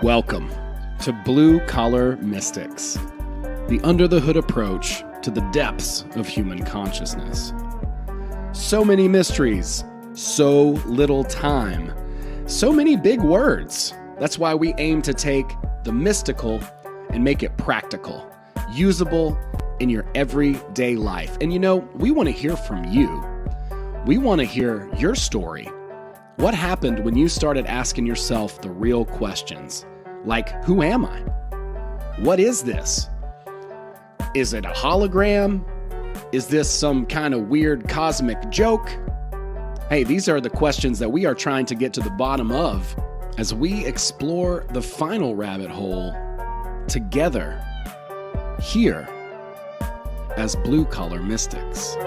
Welcome to Blue Collar Mystics, the under-the-hood approach to the depths of human consciousness. So many mysteries, so little time, so many big words. That's why we aim to take the mystical and make it practical, usable in your everyday life. And we want to hear from you. We want to hear your story. What happened when you started asking yourself the real questions? Like, who am I? What is this? Is it a hologram? Is this some kind of weird cosmic joke? Hey, these are the questions that we are trying to get to the bottom of as we explore the final rabbit hole together here as Blue Collar Mystics.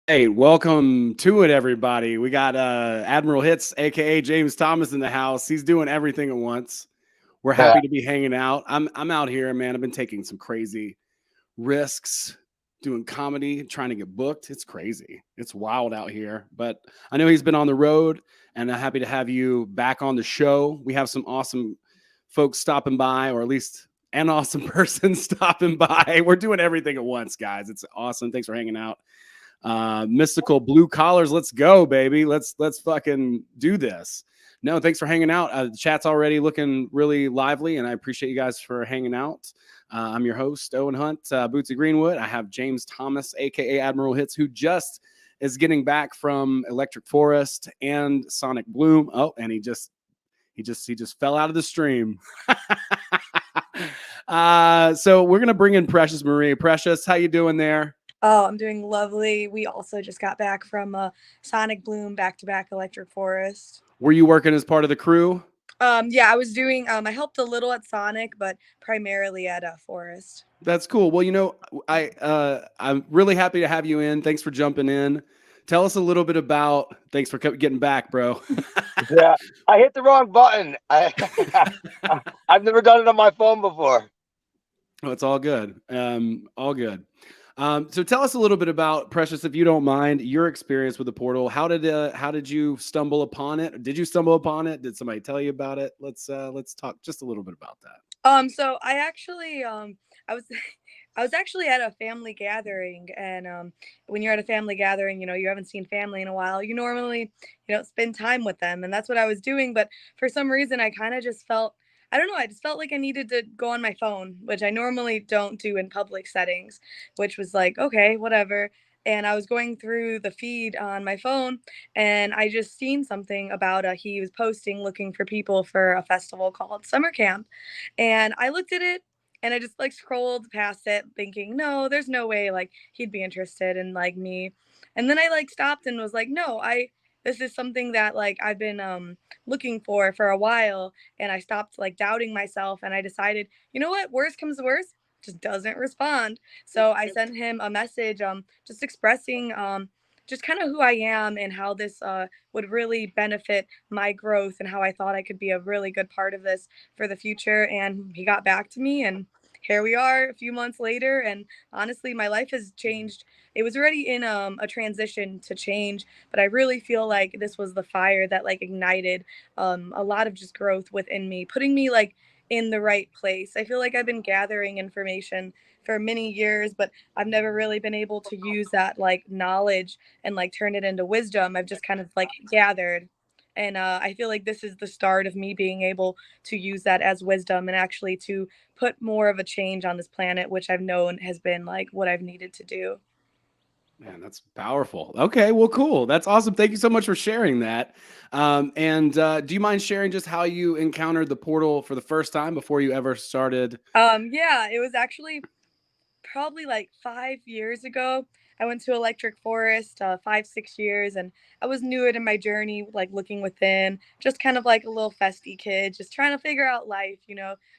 Hey, welcome to it, everybody. We got Admiral Hits, aka James Thomas, in the house. He's doing everything at once. We're happy to be hanging out. I'm out here, man. I've been taking some crazy risks, doing comedy, trying to get booked. It's crazy. It's wild out here. But I know he's been on the road, and I'm happy to have you back on the show. We have some awesome folks stopping by, or at least an awesome person stopping by. We're doing everything at once, guys. It's awesome. Thanks for hanging out. Mystical Blue Collars, let's go, baby. Let's fucking do this. No, thanks for hanging out. The chat's already looking really lively, and I appreciate you guys for hanging out. I'm your host, Owen Hunt, Bootsy Greenwood. I have James Thomas, aka Admiral Hits, who just is getting back from Electric Forest and Sonic Bloom. Oh, and he just fell out of the stream. So we're gonna bring in Precious Marie. Precious, how you doing there? Oh, I'm doing lovely. We also just got back from Sonic Bloom, back-to-back Electric Forest. Were you working as part of the crew? Yeah, I was doing, I helped a little at Sonic, but primarily at Forest. That's cool. Well, I'm really happy to have you in. Thanks for jumping in. Tell us a little bit about, thanks for getting back, bro. Yeah, I hit the wrong button. I've never done it on my phone before. Oh, it's all good. All good. So tell us a little bit about, Precious, if you don't mind, your experience with the portal. How did you stumble upon it? Did you stumble upon it? Did somebody tell you about it? Let's talk just a little bit about that. So I actually I was actually at a family gathering, and when you're at a family gathering, you haven't seen family in a while. You normally, spend time with them, and that's what I was doing. But for some reason, I kind of just felt, I don't know, I just felt like I needed to go on my phone, which I normally don't do in public settings, which was like, okay, whatever. And I was going through the feed on my phone, and I just seen something about he was posting looking for people for a festival called Summer Camp. And I looked at it, and I just like scrolled past it thinking, no, there's no way like he'd be interested in like me. And then I like stopped and was like, no, this is something that like I've been looking for a while. And I stopped like doubting myself, and I decided, you know what, worst comes to worst, just doesn't respond. So I sent him a message just expressing just kind of who I am and how this would really benefit my growth, and how I thought I could be a really good part of this for the future. And he got back to me, and here we are a few months later. And honestly, my life has changed. It was already in a transition to change, but I really feel like this was the fire that like ignited a lot of just growth within me, putting me like in the right place. I feel like I've been gathering information for many years, but I've never really been able to use that like knowledge and like turn it into wisdom. I've just kind of like gathered. And I feel like this is the start of me being able to use that as wisdom, and actually to put more of a change on this planet, which I've known has been like what I've needed to do. Man, that's powerful. Okay, well, cool. That's awesome. Thank you so much for sharing that. And do you mind sharing just how you encountered the portal for the first time before you ever started? Yeah, it was actually probably like 5 years ago. I went to Electric Forest 5, 6 years, and I was new in my journey, like looking within, just kind of like a little festy kid, just trying to figure out life,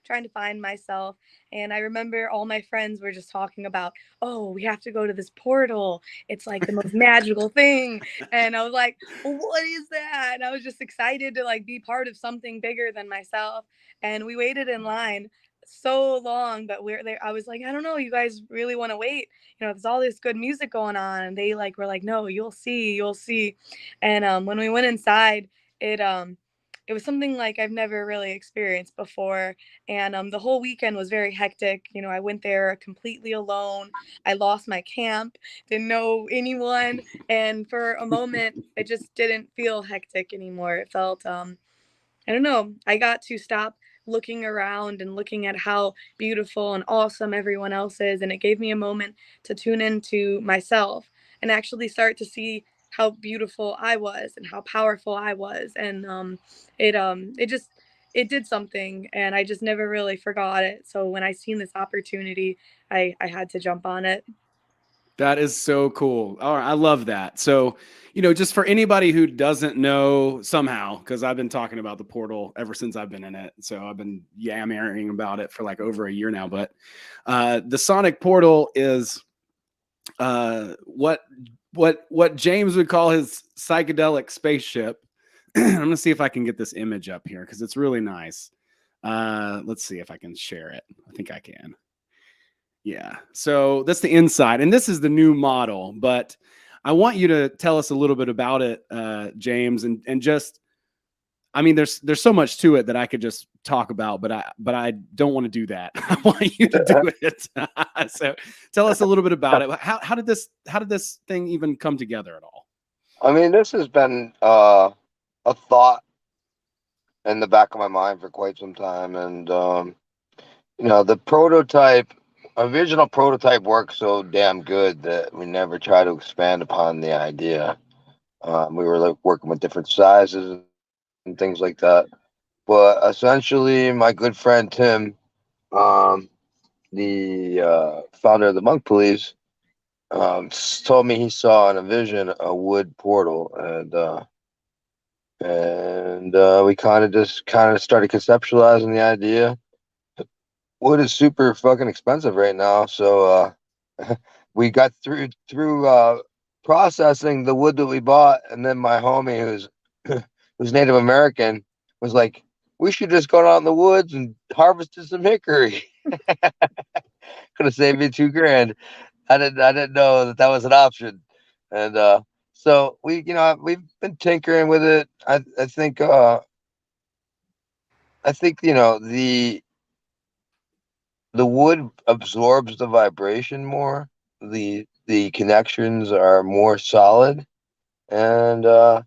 trying to find myself. And I remember all my friends were just talking about, oh, we have to go to this portal. It's like the most magical thing. And I was like, well, what is that? And I was just excited to like be part of something bigger than myself. And we waited in line so long, but I was like, I don't know, you guys really want to wait? There's all this good music going on, and they like were like, no, you'll see, you'll see. And when we went inside, it it was something like I've never really experienced before. And the whole weekend was very hectic. I went there completely alone. I lost my camp, didn't know anyone, and for a moment, it just didn't feel hectic anymore. It felt I don't know. I got to stop looking around and looking at how beautiful and awesome everyone else is. And it gave me a moment to tune into myself and actually start to see how beautiful I was and how powerful I was. And it did something, and I just never really forgot it. So when I seen this opportunity, I had to jump on it. That is so cool. All right, I love that. So, just for anybody who doesn't know somehow, because I've been talking about the portal ever since I've been in it. So I've been yammering about it for like over a year now. But the sonic portal is what James would call his psychedelic spaceship. I'm gonna see if I can get this image up here because it's really nice. Let's see if I can share it. I think I can. Yeah. So that's the inside, and this is the new model. But I want you to tell us a little bit about it, James, and just, I mean, there's so much to it that I could just talk about, but I don't want to do that. I want you to do it. So tell us a little bit about it. How did this thing even come together at all? I mean, this has been a thought in the back of my mind for quite some time, and the original prototype worked so damn good that we never try to expand upon the idea. We were like working with different sizes and things like that. But essentially, my good friend Tim, the founder of the Monk Police, told me he saw in a vision a wood portal, and we kind of started conceptualizing the idea. Wood is super fucking expensive right now, so we got through processing the wood that we bought, and then my homie who's Native American was like, we should just go out in the woods and harvested some hickory. Could have saved me $2,000. I didn't know that that was an option, and so we've been tinkering with it. I think the wood absorbs the vibration more. The connections are more solid, and the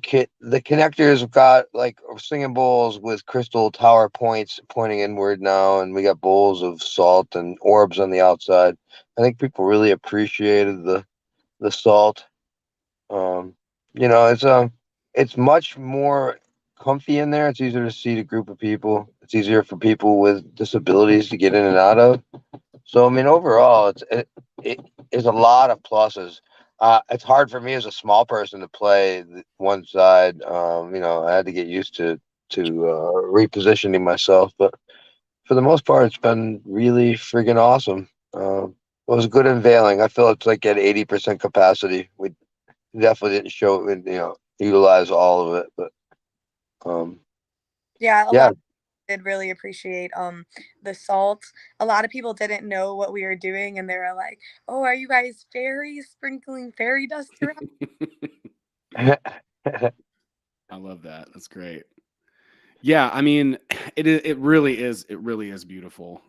connectors have got like singing bowls with crystal tower points pointing inward now, and we got bowls of salt and orbs on the outside. I think people really appreciated the salt. Um, it's much more comfy in there. It's easier to seat a group of people. It's easier for people with disabilities to get in and out of. So I mean, overall, it is a lot of pluses. It's hard for me as a small person to play one side. I had to get used to repositioning myself, but for the most part, it's been really friggin' awesome. It was a good unveiling. I feel it's like at 80% capacity. We definitely didn't utilize all of it, but Yeah, a yeah. lot did really appreciate the salt. A lot of people didn't know what we were doing, and they were like, "Oh, are you guys fairies sprinkling fairy dust around?" I love that. That's great. Yeah, I mean, it really is beautiful.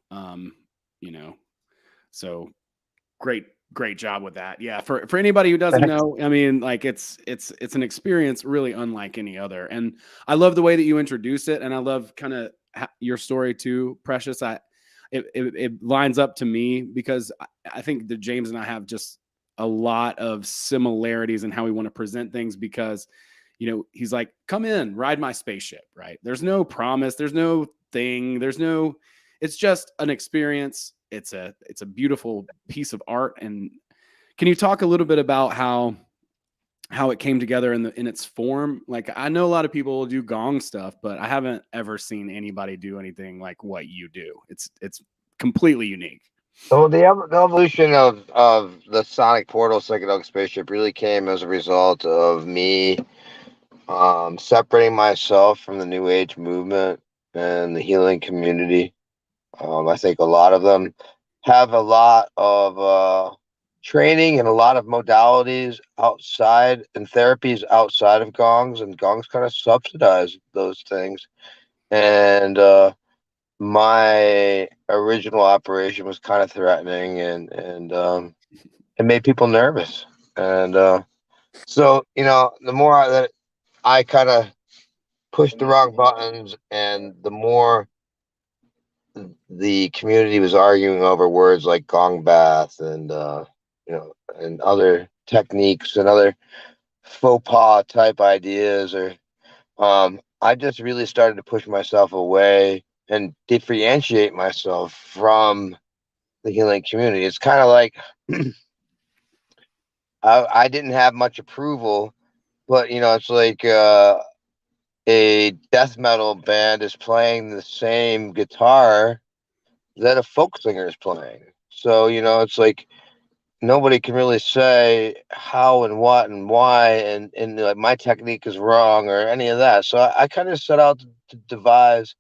So great job with that. Yeah, for anybody who doesn't know, I mean, like it's an experience really unlike any other. And I love the way that you introduce it, and I love kind of your story too, Precious. It lines up to me because I think that James and I have just a lot of similarities in how we want to present things because he's like, come in, ride my spaceship, right? There's no promise, there's no thing, it's just an experience. It's a beautiful piece of art. And can you talk a little bit about how it came together in its form? Like, I know a lot of people will do gong stuff, but I haven't ever seen anybody do anything like what you do. It's completely unique. So the evolution of the Sonic Portal psychedelic spaceship really came as a result of me separating myself from the New Age movement and the healing community. I think a lot of them have a lot of training and a lot of modalities outside and therapies outside of gongs, and gongs kind of subsidize those things. And my original operation was kind of threatening, and it made people nervous. And so, the more that I kind of pushed the wrong buttons, and the more the community was arguing over words like gong bath and other techniques and other faux pas type ideas, or I just really started to push myself away and differentiate myself from the healing community. It's kind of like I didn't have much approval, but it's like a death metal band is playing the same guitar that a folk singer is playing. So, it's like nobody can really say how and what and why, and like my technique is wrong or any of that. So I kind of set out to devise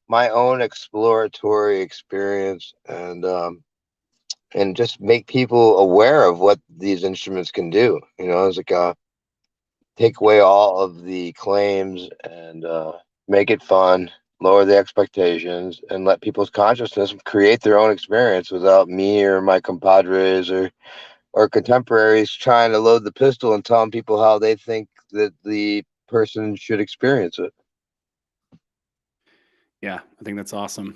my own exploratory experience, and just make people aware of what these instruments can do. It's like take away all of the claims, and make it fun, lower the expectations, and let people's consciousness create their own experience without me or my compadres or contemporaries trying to load the pistol and telling people how they think that the person should experience it. Yeah, I think that's awesome.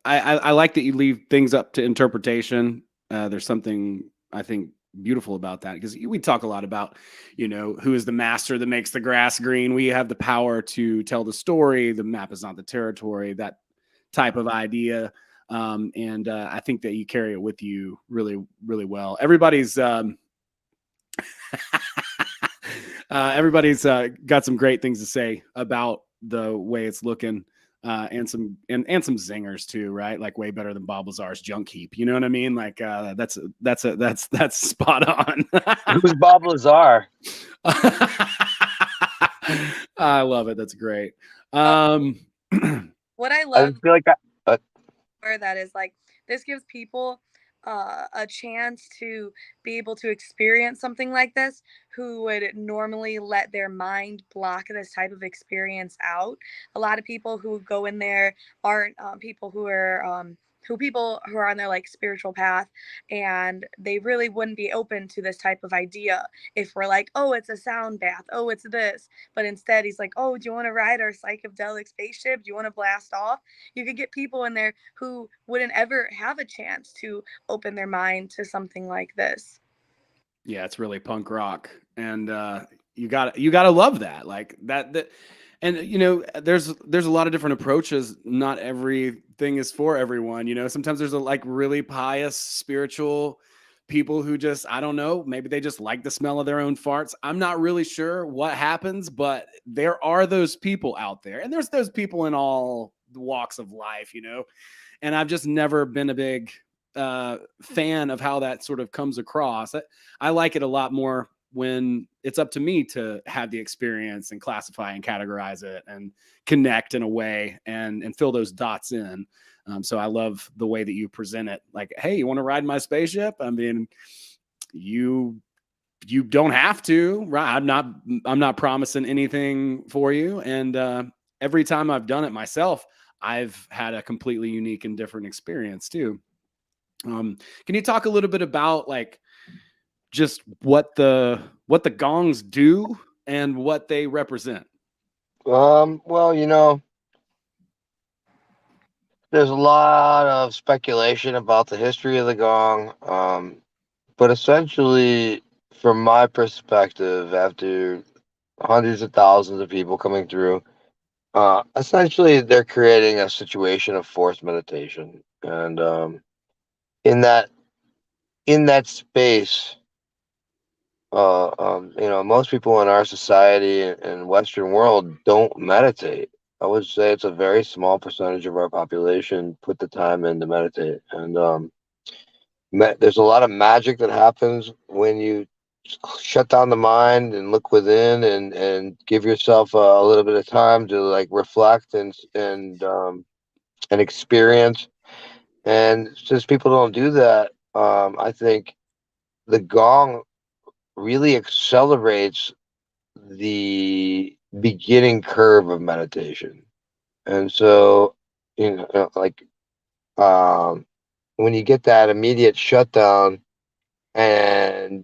I like that you leave things up to interpretation. There's something I think beautiful about that, because we talk a lot about, who is the master that makes the grass green. We have the power to tell the story. The map is not the territory. That type of idea. And I think that you carry it with you really, really well. Everybody's everybody's got some great things to say about the way it's looking. And some zingers too, right? Like way better than Bob Lazar's junk heap. You know what I mean? Like that's spot on. Who's Bob Lazar? I love it. That's great. What I I love feel like that is like, this gives people a chance to be able to experience something like this, who would normally let their mind block this type of experience out. A lot of people who go in there aren't people who are people who are on their like spiritual path, and they really wouldn't be open to this type of idea if we're like, oh, it's a sound bath, oh, it's this. But instead he's like, oh, do you want to ride our psychedelic spaceship, do you want to blast off? You could get people in there who wouldn't ever have a chance to open their mind to something like this. Yeah, it's really punk rock, and you gotta love that, like that. And there's a lot of different approaches. Not everything is for everyone. Sometimes there's like really pious, spiritual people who just, I don't know, maybe they just like the smell of their own farts. I'm not really sure what happens, but there are those people out there, and there's those people in all walks of life. And I've just never been a big fan of how that sort of comes across. I like it a lot more when it's up to me to have the experience and classify and categorize it and connect in a way and fill those dots in. So I love the way that you present it. Like, hey, you want to ride my spaceship? I mean, you don't have to, right? I'm not promising anything for you. And every time I've done it myself, I've had a completely unique and different experience too. Can you talk a little bit about like just what the gongs do and what they represent? well, there's a lot of speculation about the history of the gong, but essentially, from my perspective, after hundreds of thousands of people coming through, essentially they're creating a situation of forced meditation, and in that space, most people in our society and Western world don't meditate. I would say it's a very small percentage of our population put the time in to meditate, and there's a lot of magic that happens when you shut down the mind and look within, and give yourself a little bit of time to like reflect and an experience. And since people don't do that, I think the gong really accelerates the beginning curve of meditation. And so, like, um, when you get that immediate shutdown and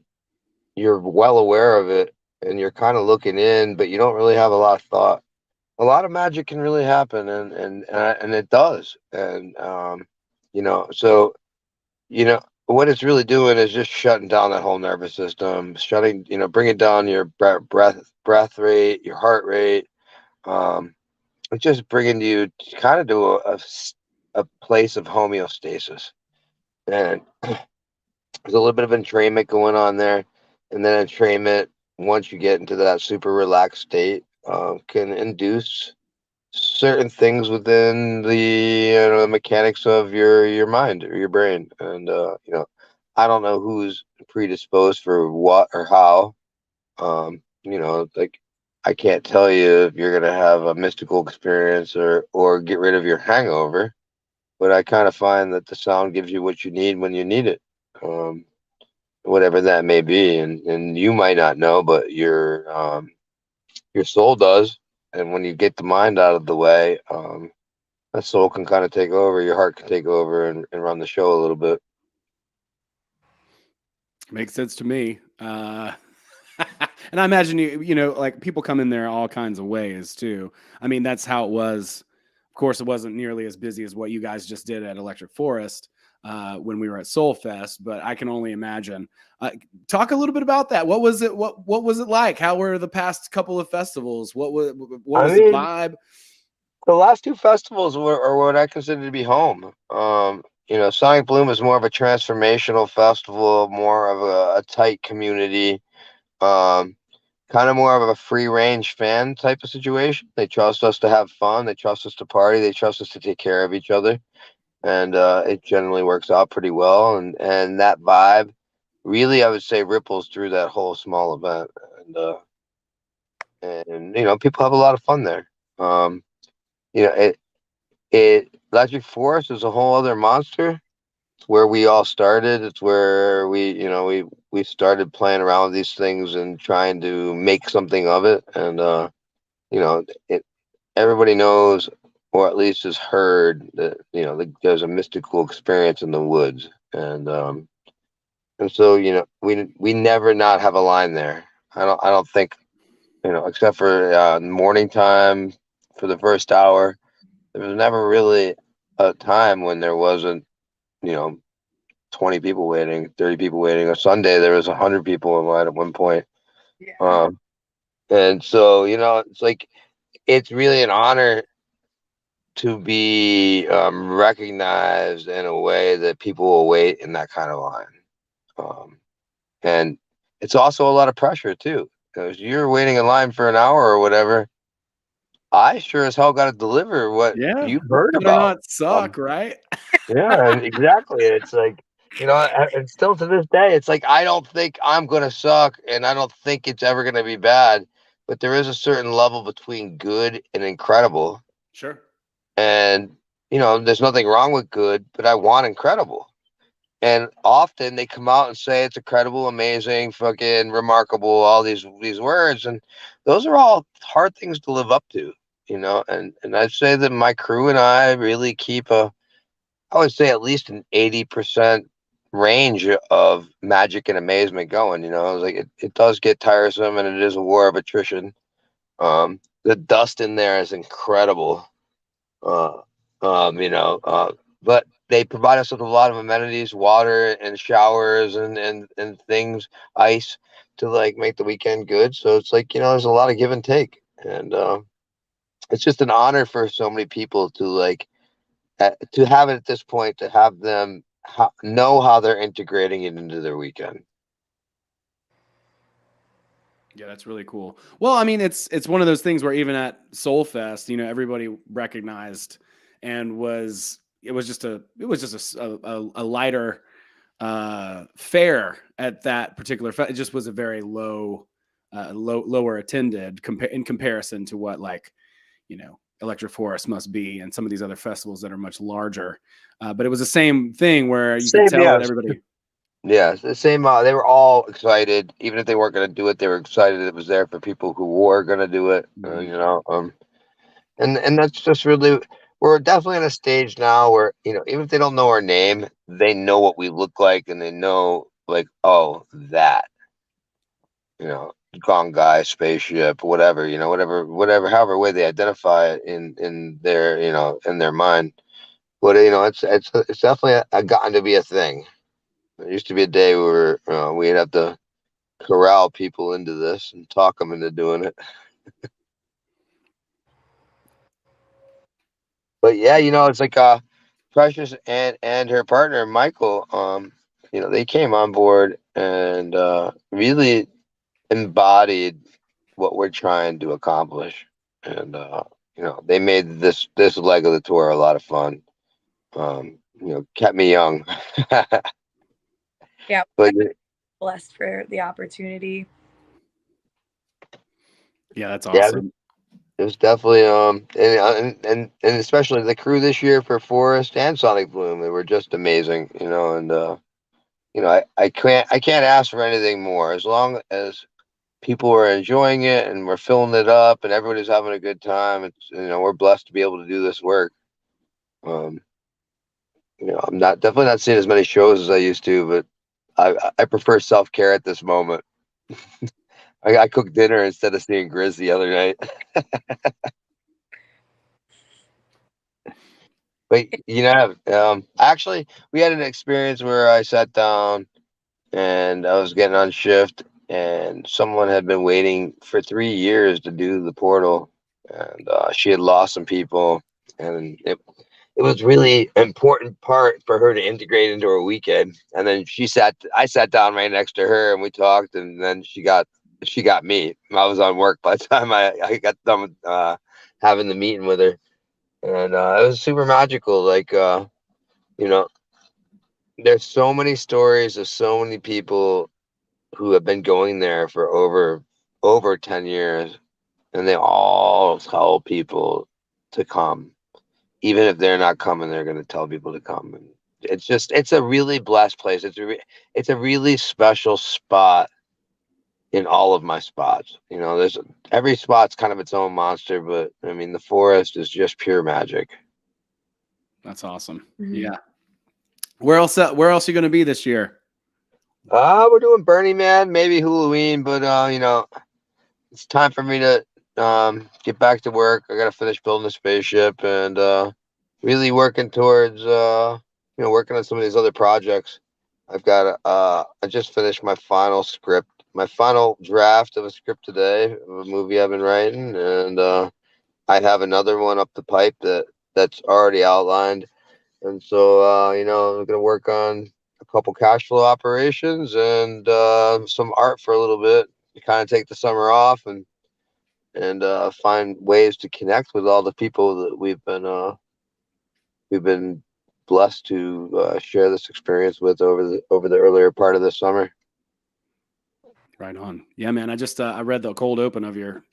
you're well aware of it and you're kind of looking in, but you don't really have a lot of thought, a lot of magic can really happen, and it does. And so what it's really doing is just shutting down that whole nervous system, bringing down your breath rate, your heart rate. um it's just bringing you kind of to a place of homeostasis. And there's a little bit of entrainment going on there, and then entrainment, once you get into that super relaxed state, can induce certain things within the mechanics of your mind or your brain. And I don't know who's predisposed for what or how. Like, I can't tell you if you're gonna have a mystical experience or get rid of your hangover, but I kind of find that the sound gives you what you need when you need it. Whatever that may be. And you might not know, but your soul does. And when you get the mind out of the way, that soul can kind of take over, your heart can take over and run the show a little bit. Makes sense to me. And I imagine like people come in there all kinds of ways too. I mean, that's how it was. Of course, it wasn't nearly as busy as what you guys just did at Electric Forest when we were at Soulfest, but I can only imagine. Talk a little bit about that. What was it? What was it like? How were the past couple of festivals? What I was the mean, vibe? the last two festivals are what I consider to be home. Sonic Bloom is more of a transformational festival, more of a tight community, um, kind of more of a free range fan type of situation. They trust us to have fun. They trust us to party. They trust us to take care of each other. And it generally works out pretty well. And that vibe really, I would say, ripples through that whole small event. And people have a lot of fun there. Um, it Electric Forest is a whole other monster. It's where we all started. It's where we started playing around with these things and trying to make something of it. And it everybody knows, or at least has heard, that there's a mystical experience in the woods. And so we never not have a line there. I don't think, except for morning time for the first hour. There was never really a time when there wasn't, you know, 20 people waiting, 30 people waiting. A Sunday, there was 100 people in line at one point. Yeah. And so, it's like, it's really an honor to be recognized in a way that people will wait in that kind of line. Um, and it's also a lot of pressure too, because you're waiting in line for an hour or whatever. I sure as hell got to deliver what Yeah, you've heard better about. not suck, right? Yeah, and exactly. It's like, and still to this day, it's like, I don't think I'm gonna suck, and I don't think it's ever gonna be bad, but there is a certain level between good and incredible. Sure. And there's nothing wrong with good, but I want incredible. And often they come out and say it's incredible, amazing, fucking remarkable, all these words, and those are all hard things to live up to, And I'd say that my crew and I really keep I would say at least an 80% range of magic and amazement going. It's like it does get tiresome, and it is a war of attrition. The dust in there is incredible. Uh, um, you know, uh, but they provide us with a lot of amenities, water and showers and things, ice, to like make the weekend good. So it's like, there's a lot of give and take. And it's just an honor for so many people to to have it at this point, to have them know how they're integrating it into their weekend. Yeah, that's really cool. Well, I mean, it's one of those things where even at Soulfest, everybody recognized and it was just a lighter fare at that particular it just was a very lower attended in comparison to what, like, Electric Forest must be, and some of these other festivals that are much larger. But it was the same thing where you could tell that everybody. Yeah, it's the same. They were all excited, even if they weren't going to do it. They were excited it was there for people who were going to do it. And that's just really, we're definitely in a stage now where, even if they don't know our name, they know what we look like, and they know, like, oh, that, gong guy, spaceship, whatever, whatever, however way they identify it in their, in their mind. But it's definitely gotten to be a thing. There used to be a day where we'd have to corral people into this and talk them into doing it. But yeah, it's like Precious and her partner Michael. They came on board and really embodied what we're trying to accomplish, and they made this leg of the tour a lot of fun. Kept me young. Yeah, But blessed for the opportunity. Yeah, that's awesome. It was definitely and especially the crew this year for Forest and Sonic Bloom. They were just amazing, and I can't ask for anything more. As long as people are enjoying it and we're filling it up and everybody's having a good time, it's we're blessed to be able to do this work. I'm definitely not seeing as many shows as I used to, but I prefer self-care at this moment. I cooked dinner instead of seeing Grizz the other night. But actually, we had an experience where I sat down and I was getting on shift, and someone had been waiting for 3 years to do the portal, and she had lost some people, and it was really important part for her to integrate into her weekend. And then I sat down right next to her, and we talked, and then she got me. I was on work by the time I got done with having the meeting with her. And it was super magical. Like, there's so many stories of so many people who have been going there for over 10 years, and they all tell people to come. Even if they're not coming, they're going to tell people to come. And it's a really blessed place. It's a really special spot in all of my spots. There's every spot's kind of its own monster, but I mean, the Forest is just pure magic. That's awesome. Mm-hmm. Yeah. Where else are you going to be this year? We're doing Burning Man, maybe Halloween, but it's time for me to get back to work. I got to finish building a spaceship and really working towards working on some of these other projects. I've got I just finished my final script, my final draft of a script today of a movie I've been writing, and I have another one up the pipe that's already outlined. And so, I'm going to work on a couple cash flow operations and some art for a little bit to kind of take the summer off and find ways to connect with all the people that we've been blessed to share this experience with over the earlier part of the summer. Right on. Yeah, man. I just I read the cold open of your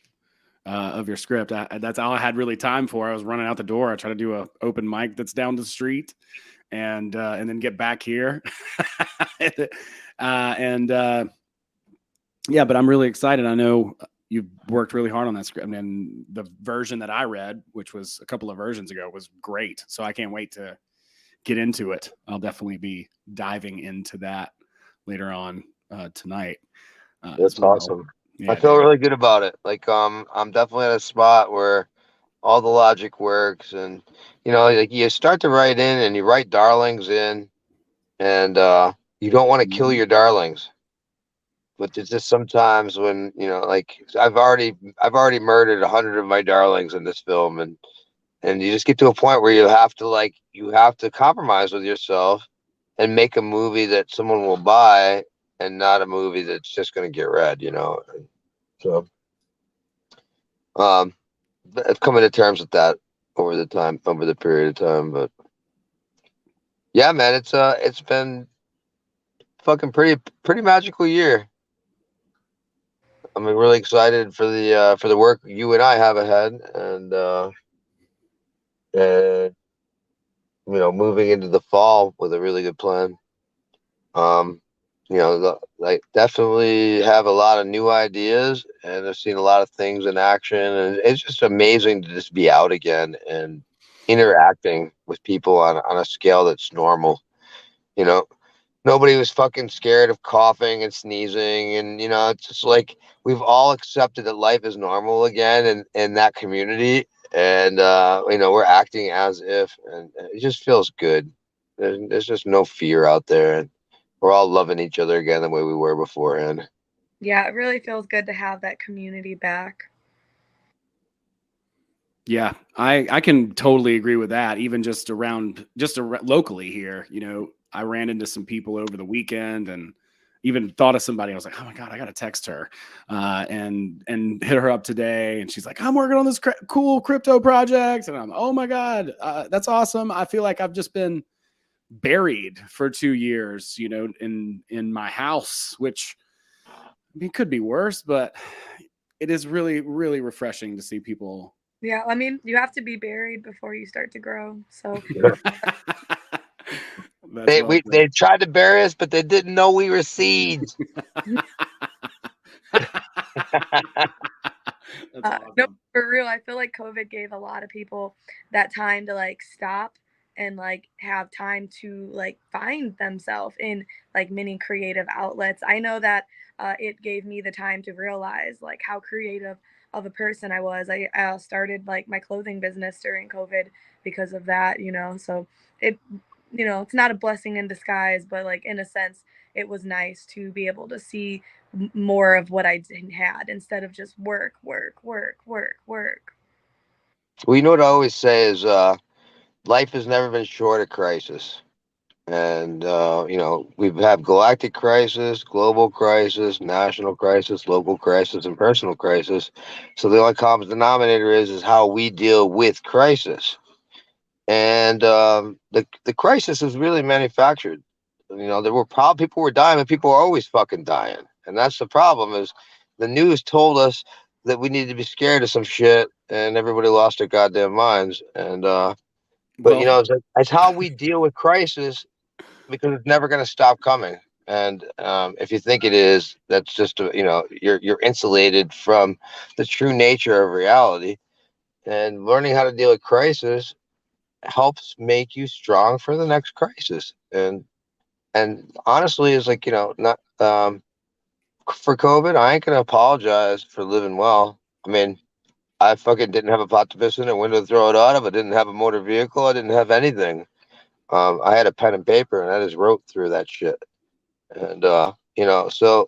script. That's all I had really time for. I was running out the door. I tried to do a open mic that's down the street, and then get back here. Yeah, but I'm really excited. I know you've worked really hard on that script, and the version that I read, which was a couple of versions ago, was great. So I can't wait to get into it. I'll definitely be diving into that later on tonight. That's awesome. Yeah, I feel really good about it. Like, I'm definitely at a spot where all the logic works, and like you start to write in and you write darlings in, and you don't want to kill your darlings, but there's just sometimes when like I've already murdered 100 of my darlings in this film, and you just get to a point where you have to compromise with yourself and make a movie that someone will buy and not a movie that's just going to get read, so I've come to terms with that over the period of time. But yeah, man, it's been fucking pretty magical year. I'm really excited for the work you and I have ahead, and and moving into the fall with a really good plan. Like definitely have a lot of new ideas, and I've seen a lot of things in action, and it's just amazing to just be out again and interacting with people on a scale that's normal. You know, nobody was fucking scared of coughing and sneezing, and it's just like we've all accepted that life is normal again in that community, and we're acting as if, and it just feels good. There's just no fear out there, and we're all loving each other again the way we were beforehand. Yeah, it really feels good to have that community back. Yeah, I can totally agree with that. Even just locally here, I ran into some people over the weekend and even thought of somebody. I was like, oh my God, I got to text her and hit her up today. And she's like, I'm working on this cool crypto project. And I'm, oh my God, that's awesome. I feel like I've just been buried for 2 years, in my house, which I mean, could be worse, but it is really, really refreshing to see people. Yeah, I mean, you have to be buried before you start to grow. So They tried to bury us, but they didn't know we were seeds. That's awesome. No, for real, I feel like COVID gave a lot of people that time to like stop and like have time to like find themselves in like many creative outlets. I know that it gave me the time to realize like how creative of a person I was. I started like my clothing business during COVID because of that, So it, it's not a blessing in disguise, but like in a sense, it was nice to be able to see more of what I had instead of just work, work, work, work, work. Well, what I always say is life has never been short of crisis. And, we have galactic crisis, global crisis, national crisis, local crisis, and personal crisis. So the only common denominator is how we deal with crisis. And the crisis is really manufactured. There were people were dying, but people are always fucking dying. And that's the problem is the news told us that we needed to be scared of some shit, and everybody lost their goddamn minds. And it's how we deal with crisis, because it's never going to stop coming. And if you think it is, that's just you're insulated from the true nature of reality. And learning how to deal with crisis helps make you strong for the next crisis. And honestly, it's like not for COVID. I ain't gonna apologize for living well. I mean, I fucking didn't have a pot to piss in, a window to throw it out of. I didn't have a motor vehicle. I didn't have anything. I had a pen and paper, and I just wrote through that shit. And so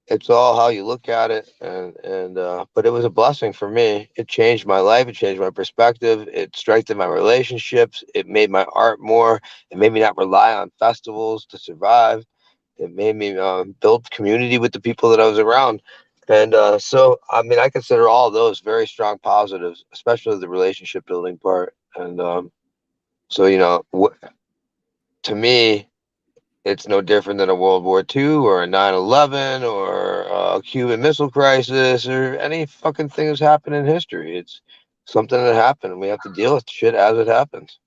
it's all how you look at it. And but it was a blessing for me. It changed my life. It changed my perspective. It strengthened my relationships. It made my art more. It made me not rely on festivals to survive. It made me build community with the people that I was around. And so I mean, I consider all those very strong positives, especially the relationship building part. And so to me, it's no different than a World War II or a 9/11 or a Cuban Missile Crisis or any fucking thing that's happened in history. It's something that happened, and we have to deal with shit as it happens.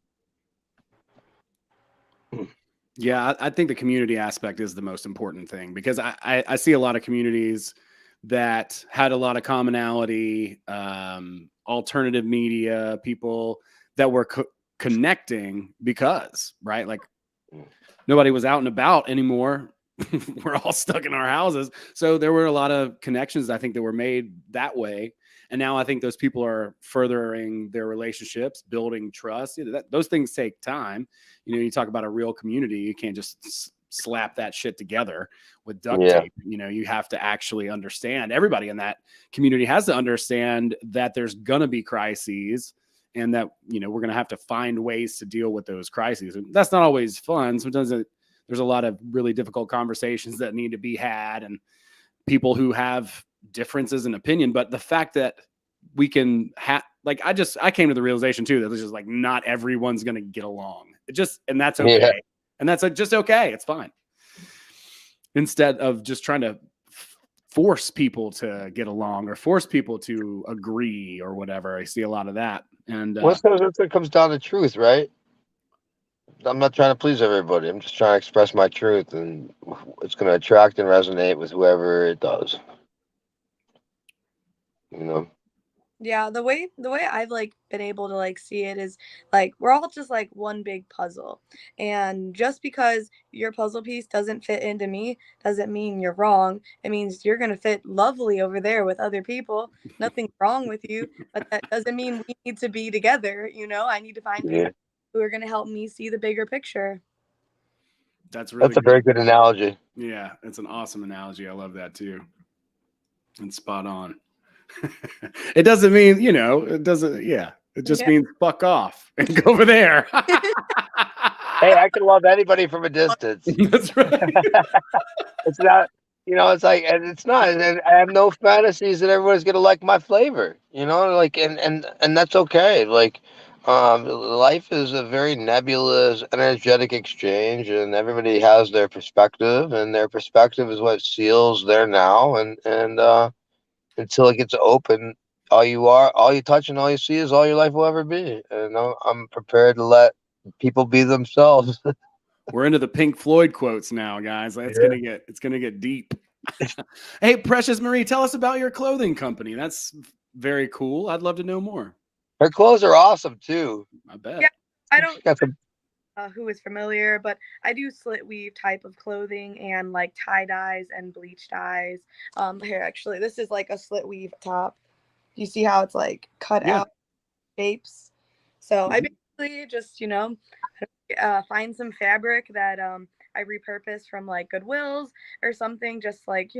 Yeah, I think the community aspect is the most important thing, because I see a lot of communities that had a lot of commonality, alternative media, people that were connecting because, right? Like nobody was out and about anymore. We're all stuck in our houses. So there were a lot of connections, I think, that were made that way. And now I think those people are furthering their relationships, building trust. Those things take time. You talk about a real community. You can't just slap that shit together with duct tape. You have to actually understand. Everybody in that community has to understand that there's going to be crises, and that, we're going to have to find ways to deal with those crises. And that's not always fun. Sometimes there's a lot of really difficult conversations that need to be had, and people who have differences in opinion. But the fact that we can have, like, I came to the realization too, that it's just like, not everyone's going to get along. And that's okay. Yeah. And that's just okay. It's fine. Instead of just trying to force people to get along or force people to agree or whatever. I see a lot of that. And Well, that's what comes down to truth, right? I'm not trying to please everybody. I'm just trying to express my truth, and it's going to attract and resonate with whoever it does. You know. Yeah, the way I've like been able to like see it is like we're all just like one big puzzle. And just because your puzzle piece doesn't fit into me doesn't mean you're wrong. It means you're going to fit lovely over there with other people. Nothing wrong with you, but that doesn't mean we need to be together, you know? I need to find Yeah, people who are going to help me see the bigger picture. that's really that's a very good. good analogy. Yeah, it's an awesome analogy. I love that too. And spot on. It doesn't mean, it doesn't, yeah. It just Yeah. means fuck off and go over there. Hey, I can love anybody from a distance. That's right. It's not, it's like, and it's not, and I have no fantasies that everyone's gonna like my flavor, like, and that's okay. Like, life is a very nebulous, energetic exchange, and everybody has their perspective, and their perspective is what seals their now, and until it gets open, all you touch and all you see is all your life will ever be, and I'm prepared to let people be themselves. We're into the Pink Floyd quotes now, guys. It's Yeah. gonna get deep. Hey, Precious Marie, tell us about your clothing company. That's very cool. I'd love to know more. Her clothes are awesome too. I bet. Yeah, I don't She got some. who is familiar, but I do slit weave type of clothing and like tie dyes and bleach dyes. Here actually, this is like a slit weave top. You see how it's like cut Yeah. out shapes? So I Mhm. basically just find some fabric that I repurpose from like Goodwills or something, just like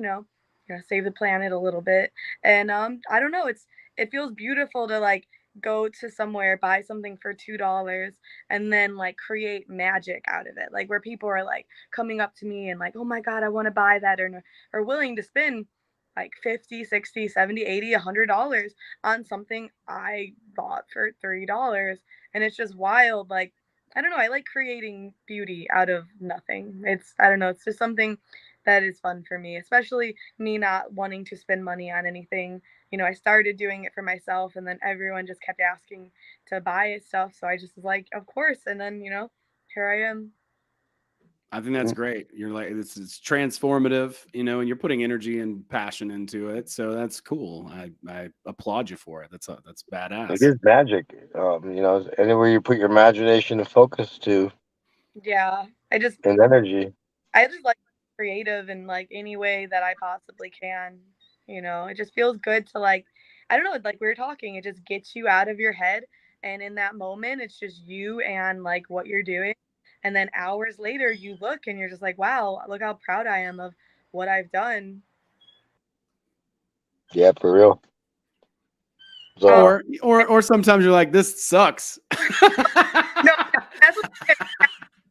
save the planet a little bit. And I don't know, it feels beautiful to like go to somewhere, buy something for $2, and then like create magic out of it, like where people are like coming up to me and like, oh my god, I want to buy that, or willing to spend like 50, 60, 70, 80, $100 on something I bought for $3. And it's just wild. Like, I don't know, I like creating beauty out of nothing. I don't know, it's just something that is fun for me, especially me not wanting to spend money on anything. I started doing it for myself, and then everyone just kept asking to buy stuff, so I just was like, of course. And then here I am. I think that's great. You're like, it's transformative, and you're putting energy and passion into it. So that's cool. I applaud you for it. That's It badass. is magic. Anywhere you put your imagination and focus to, Yeah, and energy. I just like creative in like any way that I possibly can. It just feels good to like, I don't know, like we were talking, it just gets you out of your head. And in that moment, it's just you and like what you're doing. And then hours later, you look and you're just like, wow, look how proud I am of what I've done. Yeah, for real. Um, So Or sometimes you're like, this sucks. no, that's what,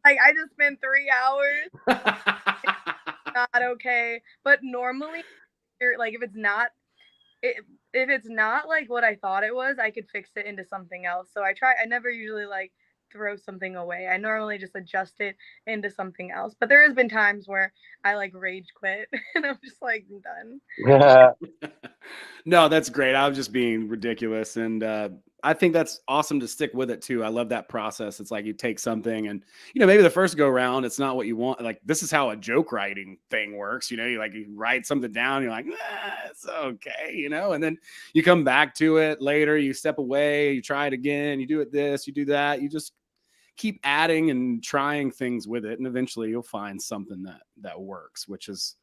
like I just spent 3 hours, not okay. But normally, you're like, if it's not like what I thought it was, I could fix it into something else. So I never usually like throw something away. I normally just adjust it into something else. But there has been times where I like rage quit and I'm just like, I'm done. yeah, No, that's great. I was just being ridiculous. And I think that's awesome to stick with it too. I love that process. It's like you take something and, maybe the first go round, it's not what you want. Like this is how a joke writing thing works. You write something down, you're like, it's okay, and then you come back to it later, you step away, you try it again, you do it this, you do that. You just keep adding and trying things with it. And eventually you'll find something that works, which is,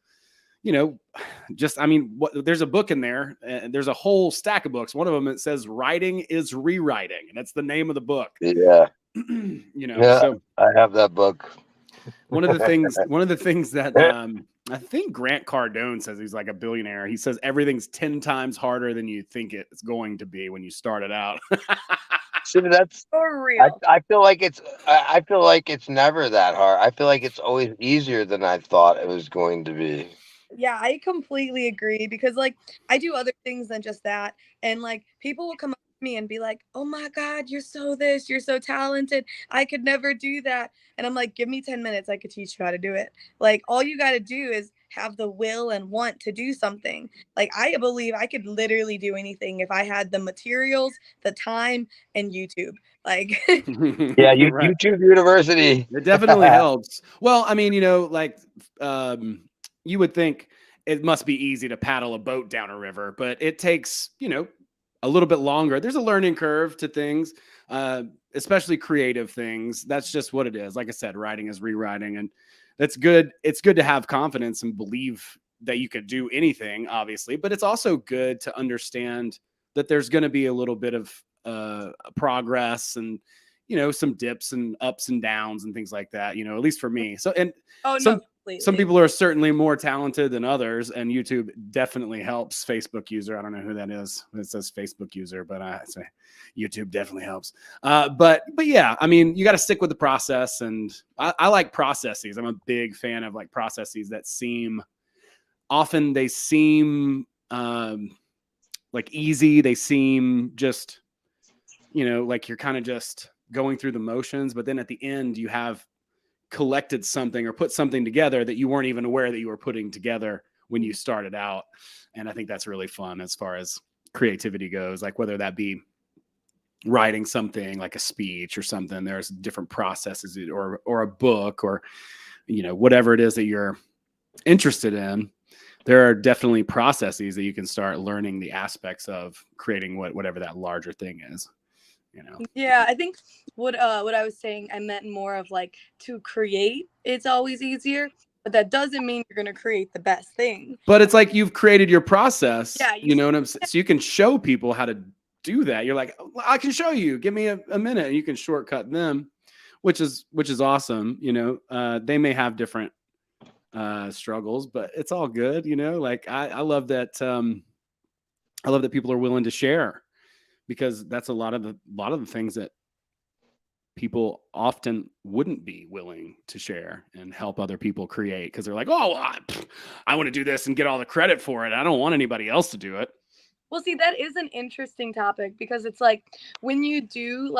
there's a book in there and there's a whole stack of books. One of them, it says writing is rewriting, and that's the name of the book. yeah. So I have that book. one of the things that I think Grant Cardone says, he's like a billionaire. He says everything's 10 times harder than you think it's going to be when you start it out. See, that's. For real. I feel like I feel like it's never that hard. I feel like it's always easier than I thought it was going to be. Yeah, I completely agree because like I do other things than just that. And like people will come up to me and be like, "Oh my god, you're so this, you're so talented. I could never do that." And I'm like, "Give me 10 minutes, I could teach you how to do it." Like all you got to do is have the will and want to do something. Like, I believe I could literally do anything if I had the materials, the time, and YouTube. Like, Yeah, Right. YouTube University. It definitely helps. Well, I mean, like you would think it must be easy to paddle a boat down a river, but it takes, a little bit longer. There's a learning curve to things, especially creative things. That's just what it is. Like I said, writing is rewriting, and that's good. It's good to have confidence and believe that you could do anything, obviously, but it's also good to understand that there's going to be a little bit of progress and some dips and ups and downs and things like that, at least for me. So, and oh some no, some completely. people are certainly more talented than others, and YouTube definitely helps. Facebook user, I don't know who that is. It says Facebook user, but I say YouTube definitely helps. But yeah, I mean, you got to stick with the process, and I like processes. I'm a big fan of like processes that often they seem like easy. They seem just like you're kind of just going through the motions, but then at the end you have collected something or put something together that you weren't even aware that you were putting together when you started out. And I think that's really fun as far as creativity goes, like whether that be writing something like a speech or something, there's different processes, or a book, or whatever it is that you're interested in. There are definitely processes that you can start learning the aspects of creating whatever that larger thing is. Yeah, I think what I was saying, I meant more of like, to create, it's always easier, but that doesn't mean you're gonna create the best thing. But it's like you've created your process, Yeah, you know what I'm saying? So you can show people how to do that. You're like, "Well, I can show you. Give me a minute." And you can shortcut them, which is awesome. They may have different struggles, but it's all good. Like I love that. I love that people are willing to share, because that's a lot of the things that people often wouldn't be willing to share and help other people create, because they're like, oh, well, I want to do this and get all the credit for it. I don't want anybody else to do it. Well, see, that is an interesting topic, because it's like, when you do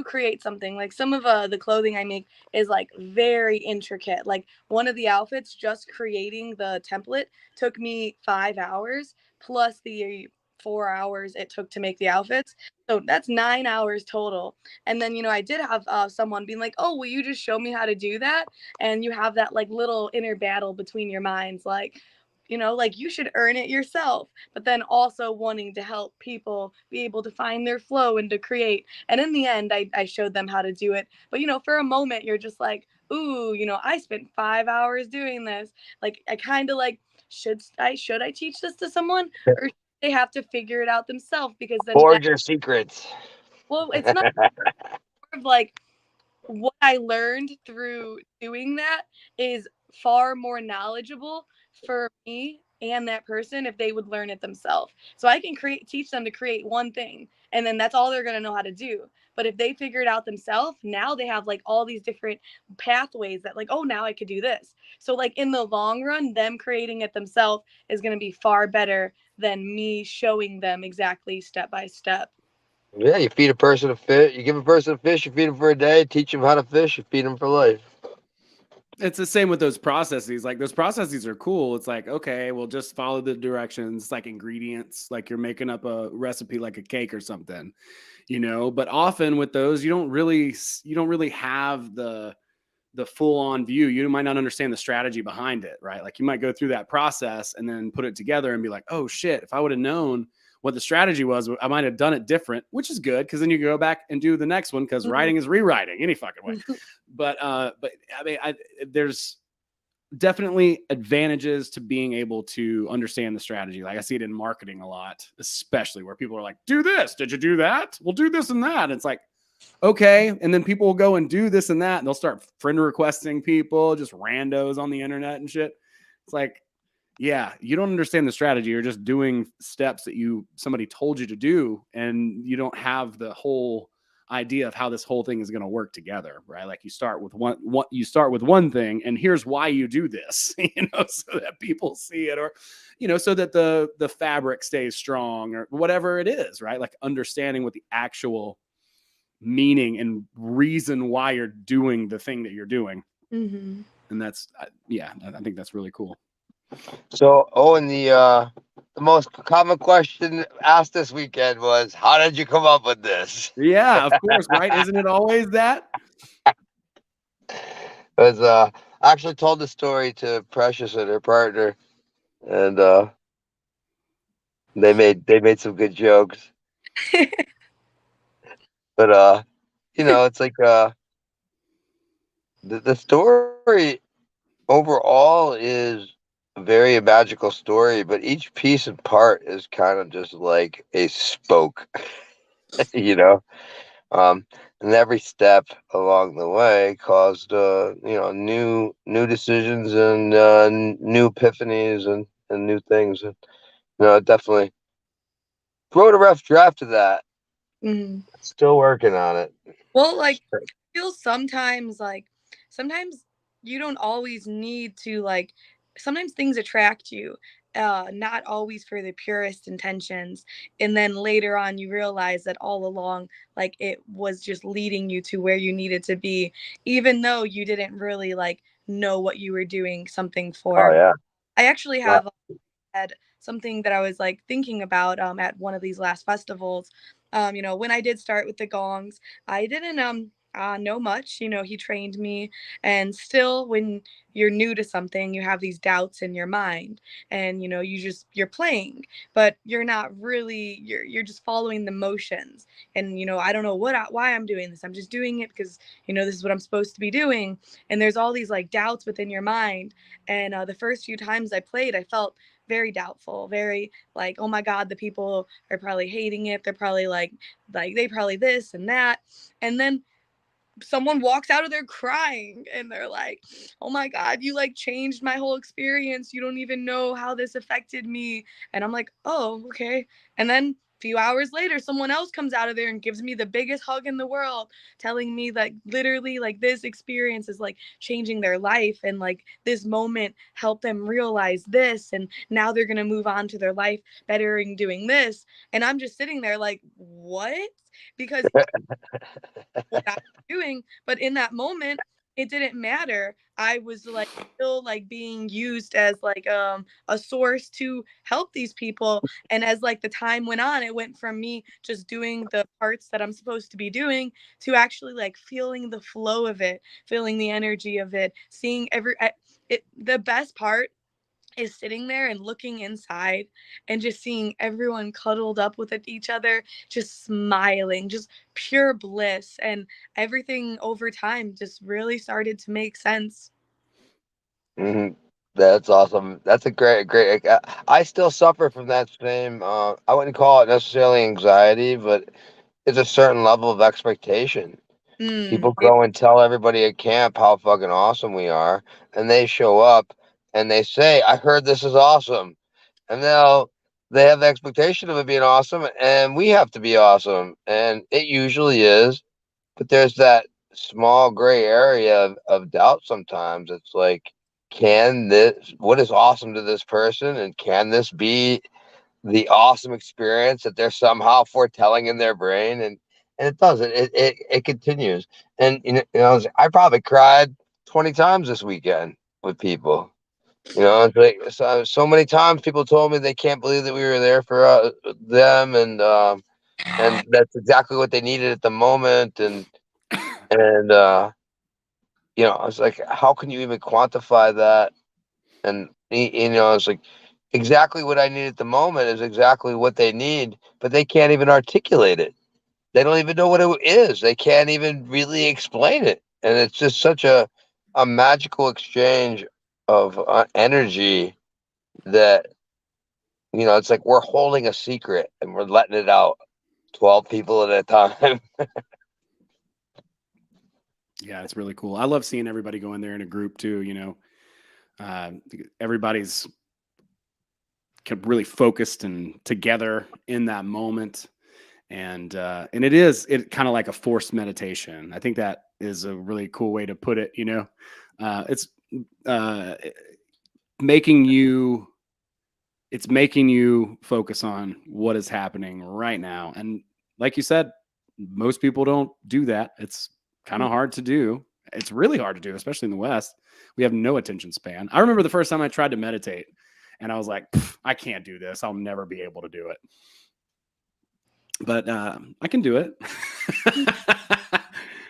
create something, like some of the clothing I make is like very intricate. Like, one of the outfits, just creating the template took me 5 hours, plus the 4 hours it took to make the outfits. So that's 9 hours total. And then, I did have someone being like, oh, will you just show me how to do that? And you have that like little inner battle between your minds, like, like, you should earn it yourself, but then also wanting to help people be able to find their flow and to create. And in the end, I showed them how to do it. But, for a moment, you're just like, ooh, I spent 5 hours doing this. Like, I kind of like, should I teach this to someone, or should they have to figure it out themselves? Because then, Forge your secrets. well, it's not more of like, what I learned through doing that is far more knowledgeable for me and that person if they would learn it themselves. So I can teach them to create one thing, and then that's all they're going to know how to do. But if they figure it out themselves, now they have like all these different pathways that, like, oh, now I could do this. So like, in the long run, them creating it themselves is going to be far better than me showing them exactly step by step. Yeah, you feed a person a fish. You give a person a fish. You feed them for a day. Teach them how to fish. You feed them for life. It's the same with those processes. Like, those processes are cool. It's like, okay, well, just follow the directions. It's like ingredients, like you're making up a recipe, like a cake or something, but often with those, you don't really have the full on view. You might not understand the strategy behind it, right? Like, you might go through that process and then put it together and be like, oh shit, if I would have known what the strategy was, I might have done it different, which is good, because then you go back and do the next one, because writing is rewriting any fucking way. But I mean, there's definitely advantages to being able to understand the strategy. Like, I see it in marketing a lot, especially where people are like, do this. Did you do that? We'll do this and that. And it's like, okay. And then people will go and do this and that, and they'll start friend requesting people, just randos on the internet and shit. It's like, yeah, you don't understand the strategy. You're just doing steps that somebody told you to do, and you don't have the whole idea of how this whole thing is going to work together, right? Like, you start with one thing, and here's why you do this, so that people see it, or so that the fabric stays strong, or whatever it is, right? Like, understanding what the actual meaning and reason why you're doing the thing that you're doing. Mm-hmm. And that's, yeah, I think that's really cool. So, and the most common question asked this weekend was, "How did you come up with this?" Yeah, of course, right? Isn't it always that? Because I actually told the story to Precious and her partner, and they made some good jokes. But it's like the story overall is a very magical story, but each piece and part is kind of just like a spoke, you know. Um, and every step along the way caused new decisions and new epiphanies and new things. And it definitely wrote a rough draft of that. Mhm. Still working on it. Well, like, I feel sometimes you don't always need to, like, sometimes things attract you, not always for the purest intentions. And then later on, you realize that all along, like, it was just leading you to where you needed to be, even though you didn't really, like, know what you were doing something Oh for. yeah. I actually Yeah. have had something that I was like thinking about at one of these last festivals. When I did start with the gongs, I didn't know much. He trained me, and still, when you're new to something, you have these doubts in your mind, and you're playing, but you're not really. You're just following the motions, and I don't know why I'm doing this. I'm just doing it because this is what I'm supposed to be doing, and there's all these like doubts within your mind. And the first few times I played, I felt very doubtful, very like, oh my God, the people are probably hating it. They're probably like they probably this and that. And then someone walks out of there crying and they're like, oh my God, you like changed my whole experience. You don't even know how this affected me. And I'm like, oh, okay. And then a few hours later, someone else comes out of there and gives me the biggest hug in the world, telling me that literally like this experience is like changing their life, and like this moment helped them realize this, and now they're going to move on to their life bettering doing this. And I'm just sitting there like, what? Because what I was doing, but in that moment, it didn't matter. I was like still like being used as like a source to help these people. And as like the time went on, it went from me just doing the parts that I'm supposed to be doing to actually like feeling the flow of it, feeling the energy of it, seeing the best part is sitting there and looking inside and just seeing everyone cuddled up with each other, just smiling, just pure bliss. And everything over time just really started to make sense. hmm That's awesome. That's a great. I still suffer from that same. I wouldn't call it necessarily anxiety, but it's a certain level of expectation. People Yeah. go and tell everybody at camp how fucking awesome we are, and they show up and they say, "I heard this is awesome," and now they have the expectation of it being awesome, and we have to be awesome, and it usually is. But there's that small gray area of doubt sometimes. It's like, what is awesome to this person? And can this be the awesome experience that they're somehow foretelling in their brain? And it doesn't. It continues. And I probably cried 20 times this weekend with people. It's like so many times people told me they can't believe that we were there for them, and that's exactly what they needed at the moment. And I was like, how can you even quantify that? And it's like exactly what I need at the moment is exactly what they need, but they can't even articulate it. They don't even know what it is. They can't even really explain it. And it's just such a magical exchange of energy that it's like we're holding a secret and we're letting it out 12 people at a time. Yeah, it's really cool. I love seeing everybody go in there in a group too. Everybody's really focused and together in that moment. And it kind of like a forced meditation. I think that is a really cool way to put it. It's uh, making you it's making you focus on what is happening right now. And like you said, most people don't do that. It's kind of hard to do. It's really hard to do, especially in the West. We have no attention span. I remember the first time I tried to meditate and I was like, I can't do this. I'll never be able to do it. But I can do it.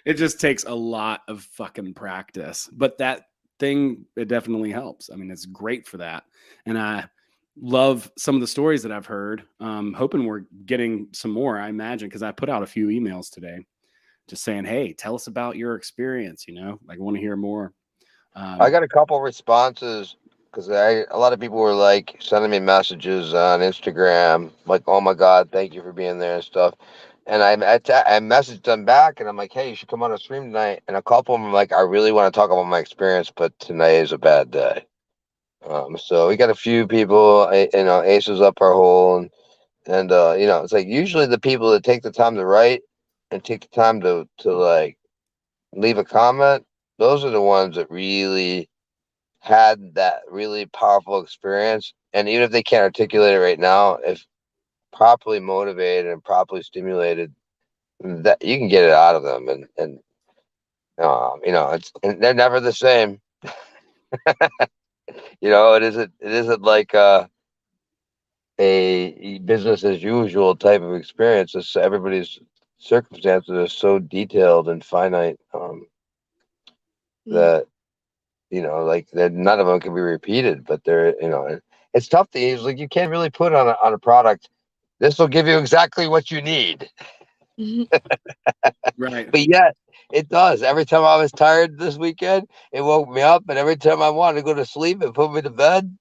It just takes a lot of fucking practice. But that thing, it definitely helps. I mean, it's great for that. And I love some of the stories that I've heard. Hoping we're getting some more, I imagine, because I put out a few emails today just saying, hey, tell us about your experience. You know, like I want to hear more. I got a couple responses because a lot of people were like sending me messages on Instagram, like, "Oh my God, thank you for being there" and stuff. And I messaged them back, and I'm like, "Hey, you should come on a stream tonight." And a couple of them are like, "I really want to talk about my experience, but tonight is a bad day." So we got a few people, aces up our hole, and it's like usually the people that take the time to write and take the time to like leave a comment, those are the ones that really had that really powerful experience. And even if they can't articulate it right now, if properly motivated and properly stimulated, that you can get it out of them. And and they're never the same. It isn't like a business as usual type of experience. It's everybody's circumstances are so detailed and finite that like that none of them can be repeated. But it's tough to use. Like you can't really put on a product. This will give you exactly what you need. Right. But yet it does. Every time I was tired this weekend, it woke me up, and every time I wanted to go to sleep, it put me to bed.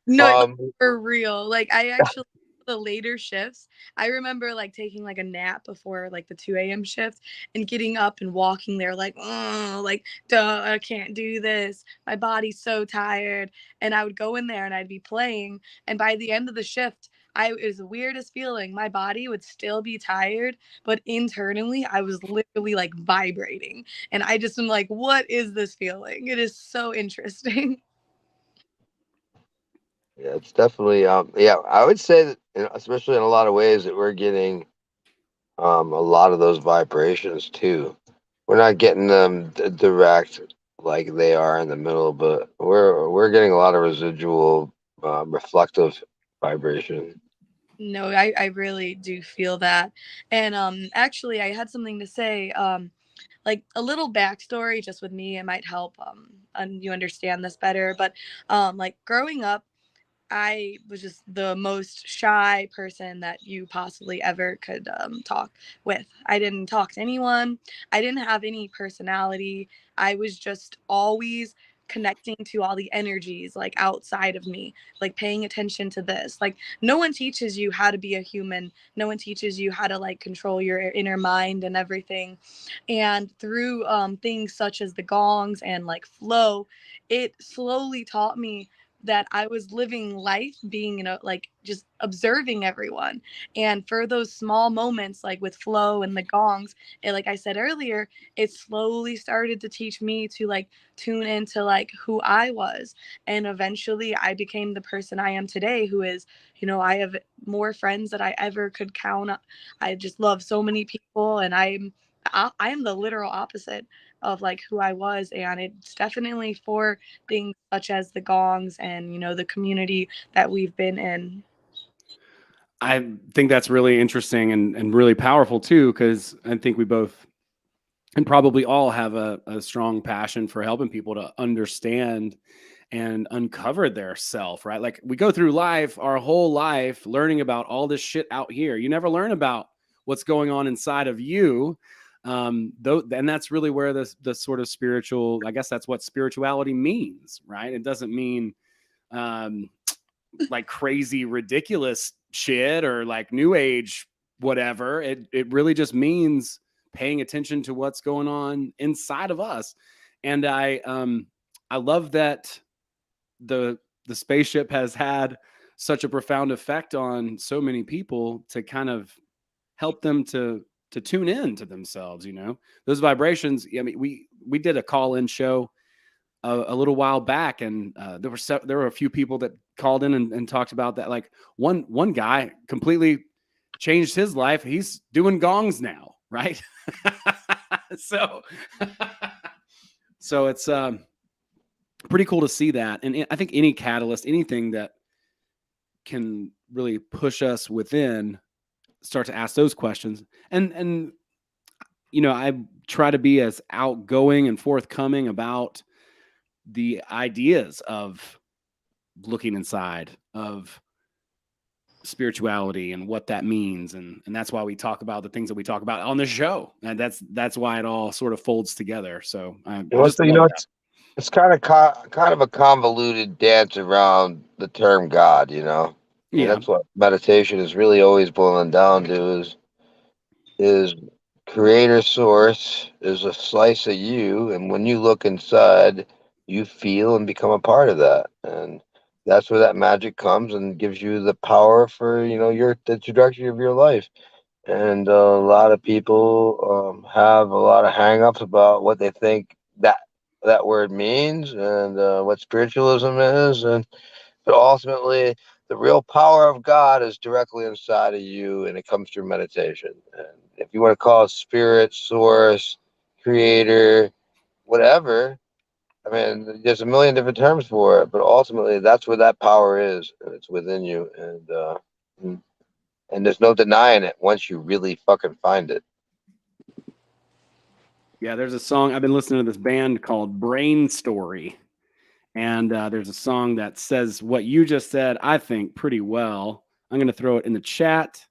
No, for real. Like I actually the later shifts, I remember like taking like a nap before like the 2 a.m. shift and getting up and walking there like, oh, like, duh, I can't do this. My body's so tired. And I would go in there and I'd be playing. And by the end of the shift, it was the weirdest feeling. My body would still be tired, but internally I was literally like vibrating. And I just am like, what is this feeling? It is so interesting. Yeah, it's definitely I would say that especially in a lot of ways that we're getting a lot of those vibrations too. We're not getting them direct like they are in the middle, but we're getting a lot of residual reflective vibration. No, I really do feel that. And actually I had something to say, like a little backstory just with me, it might help and you understand this better. But like growing up, I was just the most shy person that you possibly ever could talk with. I didn't talk to anyone. I didn't have any personality. I was just always connecting to all the energies like outside of me, like paying attention to this. Like no one teaches you how to be a human. No one teaches you how to like control your inner mind and everything. And through things such as the gongs and like flow, it slowly taught me that I was living life being, like just observing everyone. And for those small moments, like with flow and the gongs, like I said earlier, it slowly started to teach me to like tune into like who I was. And eventually I became the person I am today, who is, I have more friends that I ever could count. I just love so many people, and I am the literal opposite of like who I was. And it's definitely for things such as the gongs and the community that we've been in. I think that's really interesting and really powerful too, because I think we both and probably all have a strong passion for helping people to understand and uncover their self, right? Like we go through life, our whole life, learning about all this shit out here. You never learn about what's going on inside of you. Though, and that's really where the sort of spiritual, I guess that's what spirituality means, right? It doesn't mean like crazy, ridiculous shit or like new age, whatever. It really just means paying attention to what's going on inside of us. And I love that the spaceship has had such a profound effect on so many people to kind of help them to tune in to themselves. Those vibrations. I mean, we did a call-in show a little while back, and there were a few people that called in and talked about that. Like one guy completely changed his life. He's doing gongs now, right? so so pretty cool to see that. And I think any catalyst, anything that can really push us within, start to ask those questions. And you know, I try to be as outgoing and forthcoming about the ideas of looking inside, of spirituality and what that means, and that's why we talk about the things that we talk about on the show, and that's why it all sort of folds together. So I just So love that. it's kind of a convoluted dance around the term God. I mean, Yeah, that's what meditation is really always boiling down to is creator source is a slice of you, and when you look inside, you feel and become a part of that, and that's where that magic comes and gives you the power for the trajectory of your life. And a lot of people have a lot of hang-ups about what they think that word means, and what spiritualism is, but ultimately the real power of God is directly inside of you, and it comes through meditation. And if you want to call it spirit, source, creator, whatever, I mean, there's a million different terms for it, but ultimately that's where that power is, and it's within you. And there's no denying it once you really fucking find it. yeah. There's a song I've been listening to, this band called Brain Story, and there's a song that says what you just said, I think, pretty well. I'm going to throw it in the chat.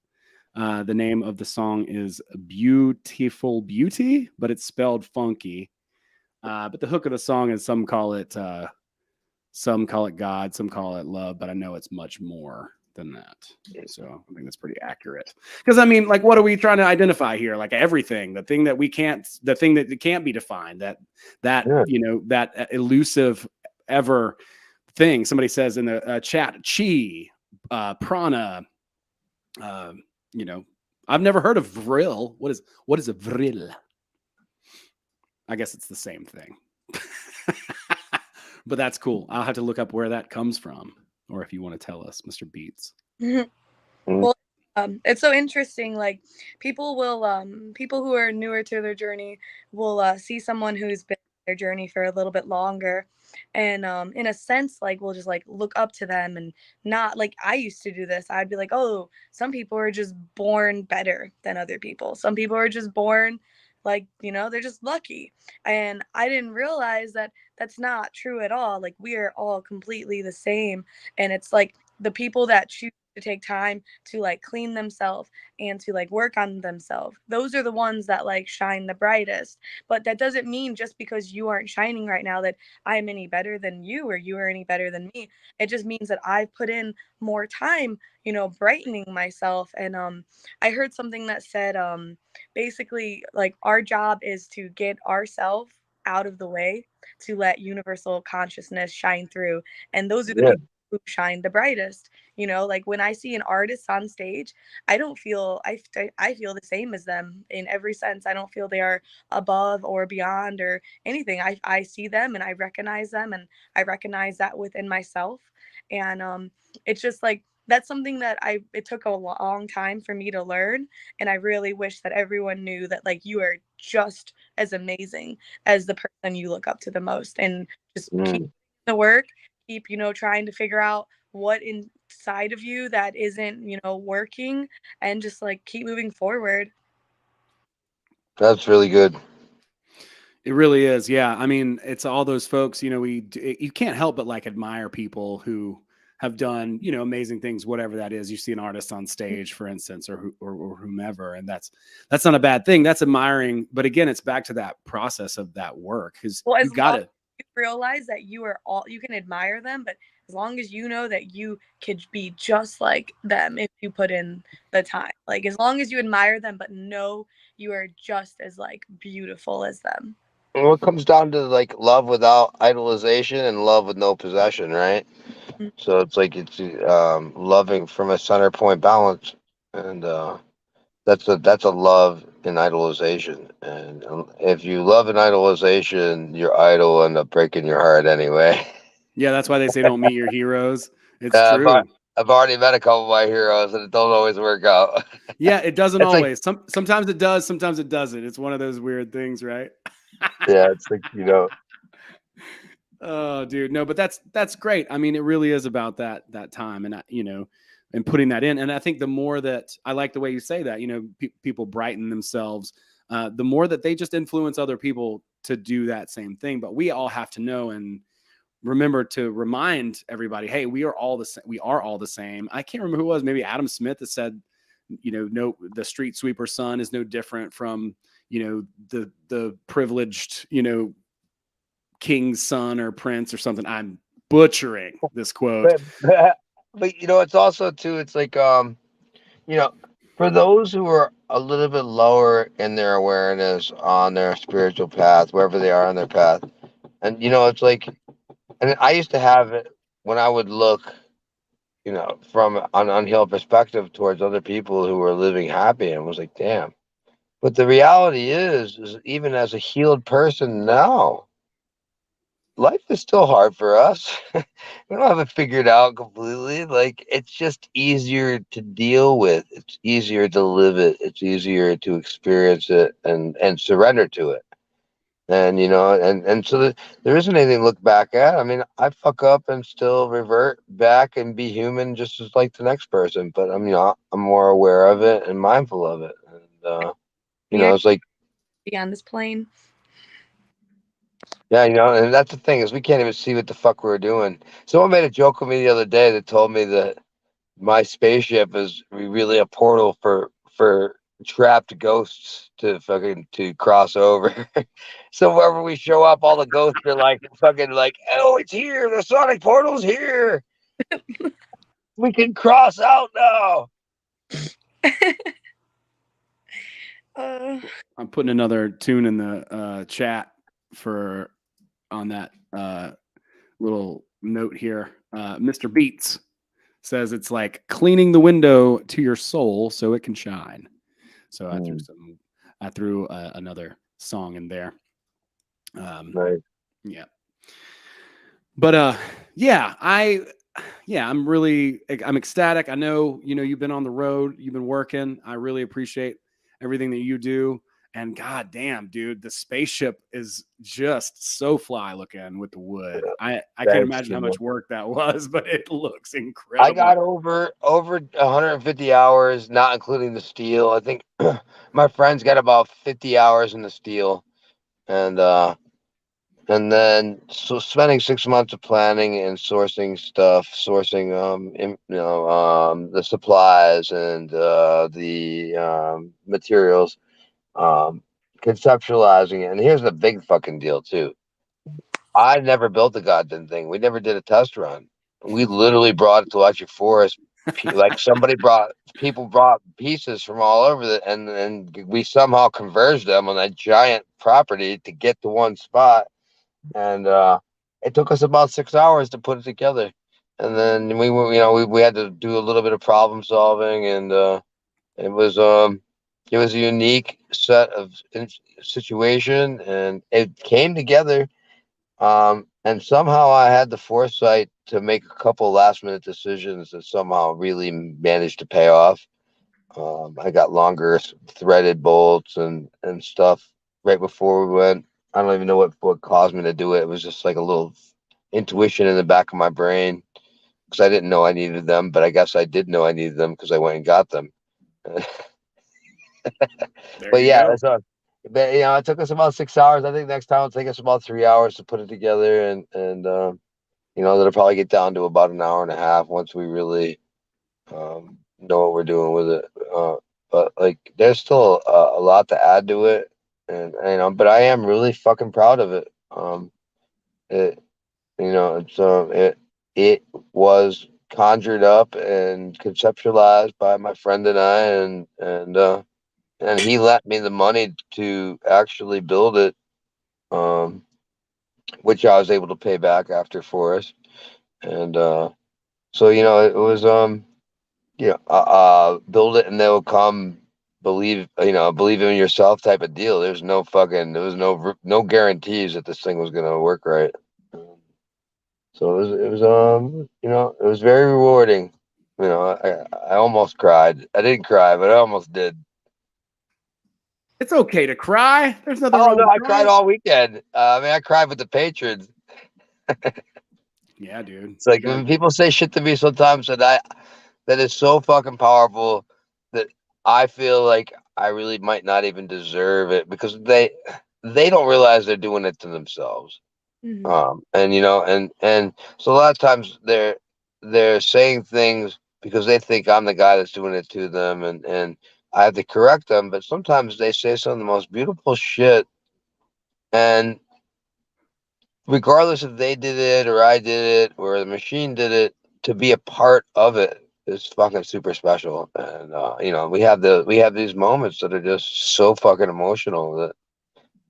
The name of the song is Beautiful Beauty, but it's spelled funky. But the hook of the song is some call it God, some call it love, but I know it's much more than that. So I think that's pretty accurate. Because I mean, like, what are we trying to identify here? Like everything, the thing that can't be defined, that Yeah. that elusive ever thing. Somebody says in the chat, chi, prana. I've never heard of Vril. What is a Vril? I guess it's the same thing. But that's cool. I'll have to look up where that comes from, or if you want to tell us, Mr. Beats. Well, it's so interesting. Like people who are newer to their journey will see someone who's been on their journey for a little bit longer, and in a sense, like we'll just like look up to them, and not like I used to do this. I'd be like, oh, some people are just born better than other people. Some people are just born like they're just lucky, and I didn't realize that that's not true at all. Like we are all completely the same, and it's like the people that choose to take time to like clean themselves and to like work on themselves, those are the ones that like shine the brightest. But that doesn't mean just because you aren't shining right now that I'm any better than you or you are any better than me. It just means that I've put in more time, brightening myself. And I heard something that said basically like our job is to get ourselves out of the way to let universal consciousness shine through, and those are the Yeah. people who shine the brightest. Like when I see an artist on stage, I don't feel I feel the same as them in every sense. I don't feel they are above or beyond or anything. I see them and I recognize them, and I recognize that within myself. And it's just like that's something that it took a long time for me to learn, and I really wish that everyone knew that like you are just as amazing as the person you look up to the most, and just keep Mm. the work, keep trying to figure out what inside of you that isn't working, and just like keep moving forward. That's really good. It really is. Yeah. I mean, it's all those folks, you can't help but like admire people who have done, amazing things, whatever that is. You see an artist on stage, for instance, or whomever, and that's not a bad thing. That's admiring. But again, it's back to that process of that work, because Well, you as got long as to. you realize that you can admire them, but as long as you know that you could be just like them if you put in the time. Like as long as you admire them, but know you are just as like beautiful as them. Well, it comes down to like love without idolization and love with no possession, right? Mm. So it's like it's loving from a center point balance, and that's a love in idolization. And if you love in idolization, your idol will end up breaking your heart anyway. Yeah, that's why they say don't meet your heroes. It's Uh, I've, al- true. I've already met a couple of my heroes, and it don't always work out. Yeah, it doesn't It's like, always. Sometimes it does, sometimes it doesn't. It's one of those weird things, right? yeah, it's like Oh, dude, no, but that's great. I mean, it really is about that time, and and putting that in. And I think the more that I like the way you say that, people brighten themselves, the more that they just influence other people to do that same thing. But we all have to know and remember to remind everybody, hey, we are all the same. We are all the same. I can't remember who it was. Maybe Adam Smith that said, no, the street sweeper son is no different from the privileged king's son or prince or something. I'm butchering this quote. But it's also too, it's like for those who are a little bit lower in their awareness on their spiritual path, wherever they are on their path, and it's like, and I used to have it when I would look, from an unhealed perspective towards other people who were living happy, and was like, damn. But the reality is even as a healed person now, life is still hard for us. We don't have it figured out completely. Like, it's just easier to deal with. It's easier to live it. It's easier to experience it and surrender to it. And so there isn't anything to look back at. I mean, I fuck up and still revert back and be human just as like the next person. But I'm more aware of it and mindful of it. And Yeah, it's like, be on this plane. yeah, and that's the thing, is we can't even see what the fuck we're doing. Someone made a joke with me the other day that told me that my spaceship is really a portal for trapped ghosts to cross over. So wherever we show up, all the ghosts are like fucking like, oh, it's here. The sonic portal's here. We can cross out now. I'm putting another tune in the chat for on that little note here. Mr. Beats says it's like cleaning the window to your soul so it can shine. So I threw another song in there. Right. Yeah. But I'm ecstatic. I know, you've been on the road, you've been working. I really appreciate everything that you do. And god damn, dude, the spaceship is just so fly looking with the wood. I can't imagine how much work that was, but it looks incredible. I got over 150 hours, not including the steel. I think my friend's got about 50 hours in the steel, and then so spending 6 months of planning and sourcing stuff, the supplies and the materials, conceptualizing it. And here's the big fucking deal too. I never built the goddamn thing. We never did a test run. We literally brought it to Electric Forest. Like people brought pieces from all over and we somehow converged them on that giant property to get to one spot. And it took us about 6 hours to put it together. And then we had to do a little bit of problem solving, and it was a unique set of situation, and it came together. And somehow I had the foresight to make a couple last minute decisions that somehow really managed to pay off. I got longer threaded bolts and stuff right before we went. I don't even know what caused me to do it. It was just like a little intuition in the back of my brain, because I didn't know I needed them, but I guess I did know I needed them because I went and got them. But yeah, so but it took us about 6 hours. I think next time it'll take us about 3 hours to put it together, and that'll probably get down to about an hour and a half once we really know what we're doing with it. But like, there's still a lot to add to it, and but I am really fucking proud of it. It was conjured up and conceptualized by my friend and I, and he lent me the money to actually build it, which I was able to pay back after Forest. And so it was build it and they'll come, believe in yourself type of deal. There was no guarantees that this thing was gonna work right. So it was very rewarding. I almost cried. I didn't cry, but I almost did. It's okay to cry. There's nothing Oh wrong no, with I cried all weekend. I cried with the patrons. Yeah, dude. It's like when people say shit to me sometimes that is so fucking powerful that I feel like I really might not even deserve it because they don't realize they're doing it to themselves. Mhm. And and so a lot of times they're saying things because they think I'm the guy that's doing it to them, and I have to correct them. But sometimes they say some of the most beautiful shit, and regardless if they did it or I did it or the machine did it, to be a part of it is fucking super special. And we have these moments that are just so fucking emotional that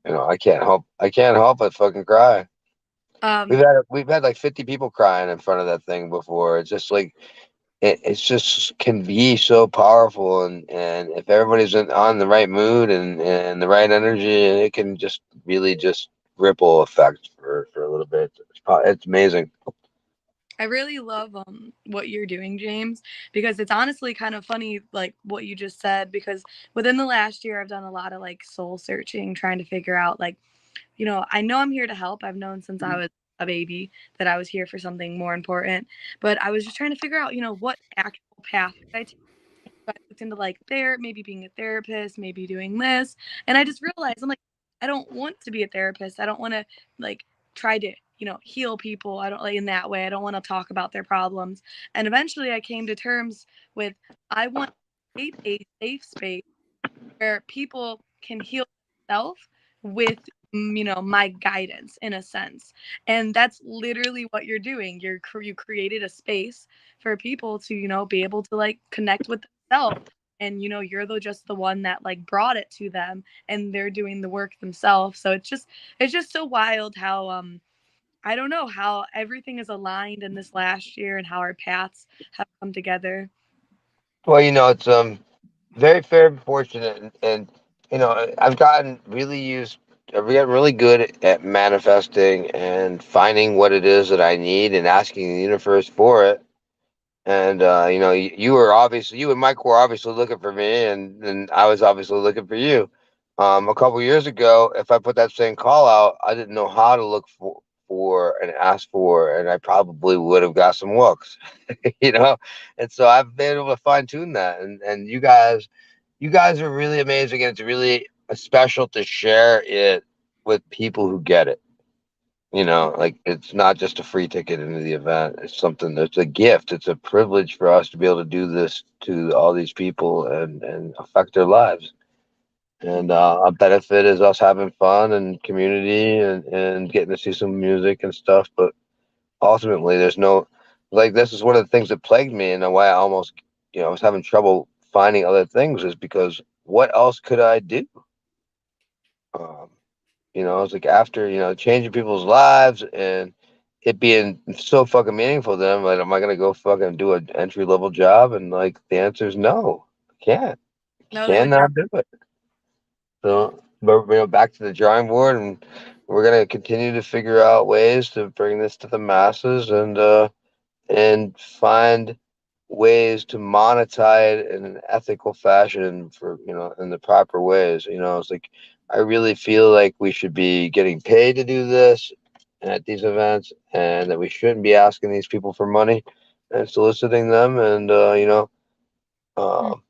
I can't help but fucking cry. Um, We've had like 50 people crying in front of that thing before. It's just like it's just can be so powerful, and if everybody's on the right mood and the right energy, it can just really just ripple effect for a little bit. It's amazing. I really love what you're doing, James, because it's honestly kind of funny, like what you just said. Because within the last year, I've done a lot of like soul searching, trying to figure out like, I know I'm here to help. I've known since I was a baby that I was here for something more important. But I was just trying to figure out, what actual path could I take. I looked into like maybe being a therapist, maybe doing this, and I just realized I'm like, I don't want to be a therapist. I don't want to like try to heal people. I don't like in that way. I don't want to talk about their problems. And eventually, I came to terms with I want to create a safe space where people can heal themselves with my guidance in a sense. And that's literally what you're doing. You created a space for people to be able to like connect with themselves, and you're just the one that like brought it to them, and they're doing the work themselves. So it's just so wild how I don't know how everything is aligned in this last year and how our paths have come together. Well, it's very fair and fortunate, and I've gotten really good at manifesting and finding what it is that I need and asking the universe for it. And you and Mike were obviously looking for me, and I was obviously looking for you. A couple years ago, if I put that same call out, I didn't know how to look for and ask for, and I probably would have got some looks, you know. And so I've been able to fine tune that, and you guys are really amazing, and it's really special to share it with people who get it. Like it's not just a free ticket into the event. It's something that's a gift. It's a privilege for us to be able to do this to all these people and affect their lives. And a benefit is us having fun and community and getting to see some music and stuff. But ultimately, there's no like this is one of the things that plagued me and why I almost I was having trouble finding other things is because what else could I do? Um, it's like after, changing people's lives and it being so fucking meaningful to them, like, am I gonna go fucking do an entry level job? And like the answer is no, I can't. No, that would Cannot do it. So, but back to the drawing board, and we're gonna continue to figure out ways to bring this to the masses and find ways to monetize it in an ethical fashion for in the proper ways. It's like I really feel like we should be getting paid to do this at these events, and that we shouldn't be asking these people for money and soliciting them. And Mm.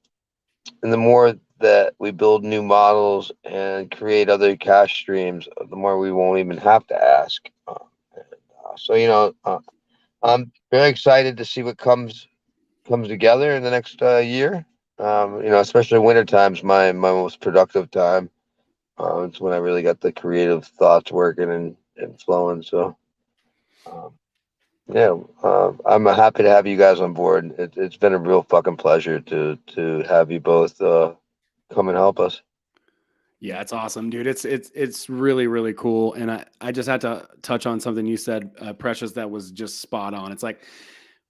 and the more that we build new models and create other cash streams, the more we won't even have to ask. So I'm very excited to see what comes together in the next year. Especially winter time's my most productive time. It's when I really got the creative thoughts working and flowing. So, um, yeah, I'm happy to have you guys on board. It's been a real fucking pleasure to have you both come and help us. Yeah, it's awesome, dude. It's really, really cool. And I just had to touch on something you said, Precious, that was just spot on. It's like,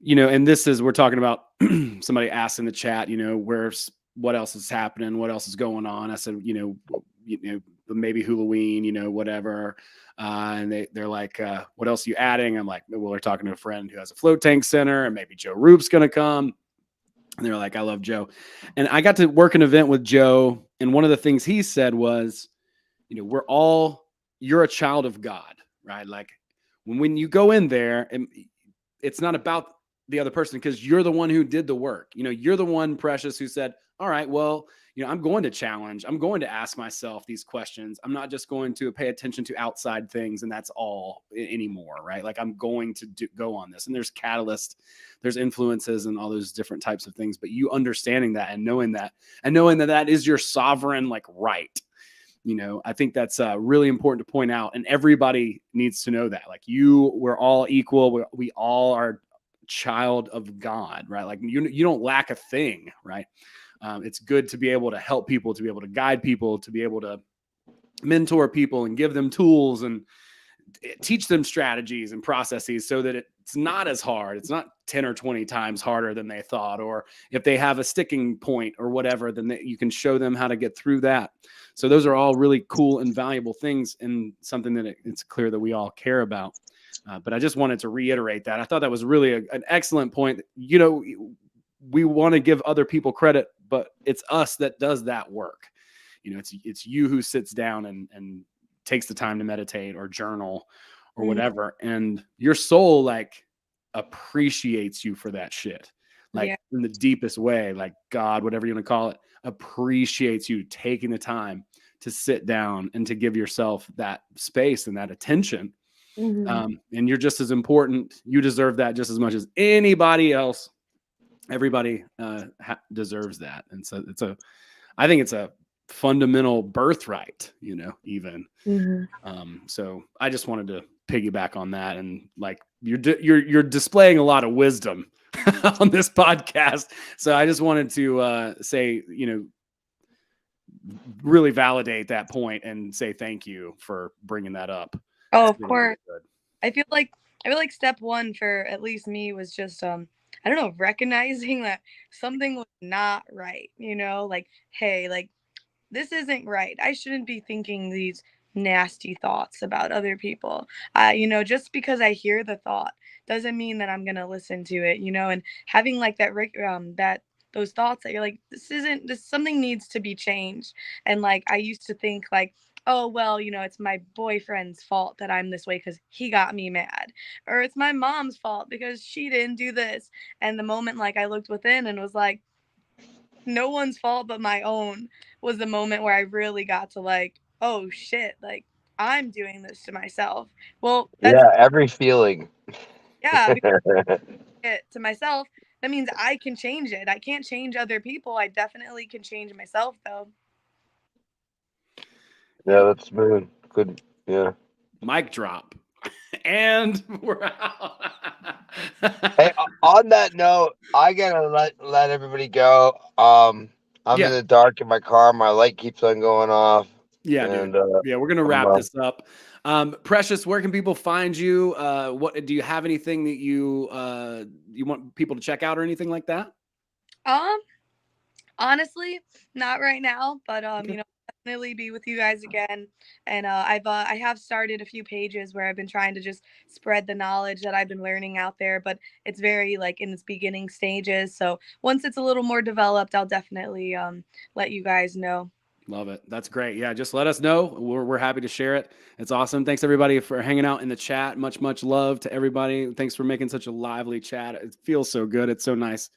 and we're talking about somebody asked in the chat, what else is happening, what else is going on. I said, maybe Halloween, whatever. And they're like, what else are you adding? I'm like, well, we're talking to a friend who has a float tank center, and maybe Joe Roop's going to come. And they're like, I love Joe. And I got to work an event with Joe. And one of the things he said was, you're a child of God, right? Like when you go in there, and it's not about the other person, because you're the one who did the work. You know, you're the one, Precious, who said, all right, well, you know, I'm going to challenge. I'm going to ask myself these questions. I'm not just going to pay attention to outside things and that's all anymore, right? Like I'm going to go on this. And there's catalysts, there's influences and all those different types of things. But you understanding that and knowing that that is your sovereign like right. You know, I think that's really important to point out. And everybody needs to know that. Like we're all equal. We all are child of God, right? Like you don't lack a thing, right? It's good to be able to help people, to be able to guide people, to be able to mentor people and give them tools and teach them strategies and processes so that it's not as hard. It's not 10 or 20 times harder than they thought. Or if they have a sticking point or whatever, then you can show them how to get through that. So those are all really cool and valuable things, and something that it's clear that we all care about. But I just wanted to reiterate that. I thought that was really an excellent point. You know, we want to give other people credit, but it's us that does that work. You know, it's you who sits down and takes the time to meditate or journal or whatever. And your soul like appreciates you for that shit. Like in the deepest way, like God, whatever you want to call it, appreciates you taking the time to sit down and to give yourself that space and that attention. And you're just as important. You deserve that just as much as anybody else. Everybody deserves that. And so I think it's a fundamental birthright, you know, even. So I just wanted to piggyback on that. And like, you're displaying a lot of wisdom on this podcast. So I just wanted to say, you know, really validate that point and say thank you for bringing that up. Oh, of course. Really, I feel like step one for at least me was just I don't know, recognizing that something was not right, you know, like, hey, like this isn't right. I shouldn't be thinking these nasty thoughts about other people. You know, just because I hear the thought doesn't mean that I'm going to listen to it, you know, and having like that those thoughts that you're like, this something needs to be changed. And like, I used to think like, oh, well, you know, it's my boyfriend's fault that I'm this way because he got me mad, or it's my mom's fault because she didn't do this. And the moment like I looked within and was like, no one's fault but my own, was the moment where I really got to like, oh shit, like I'm doing this to myself. Well, that's every feeling. Yeah, it to myself. That means I can change it. I can't change other people. I definitely can change myself though. Yeah, that's been good. Yeah. Mic drop. And we're out. Hey, on that note, I gotta let everybody go. I'm in the dark in my car. My light keeps on going off. Yeah, and, dude. Yeah, we're gonna wrap this up. Precious, where can people find you? What do you have anything that you want people to check out or anything like that? Honestly, not right now, but okay. You know, definitely be with you guys again. And I have started a few pages where I've been trying to just spread the knowledge that I've been learning out there, but it's very like in its beginning stages. So once it's a little more developed, I'll definitely let you guys know. Love it. That's great. Yeah, just let us know. We're happy to share it. It's awesome. Thanks everybody for hanging out in the chat. Much love to everybody. Thanks for making such a lively chat. It feels so good. It's so nice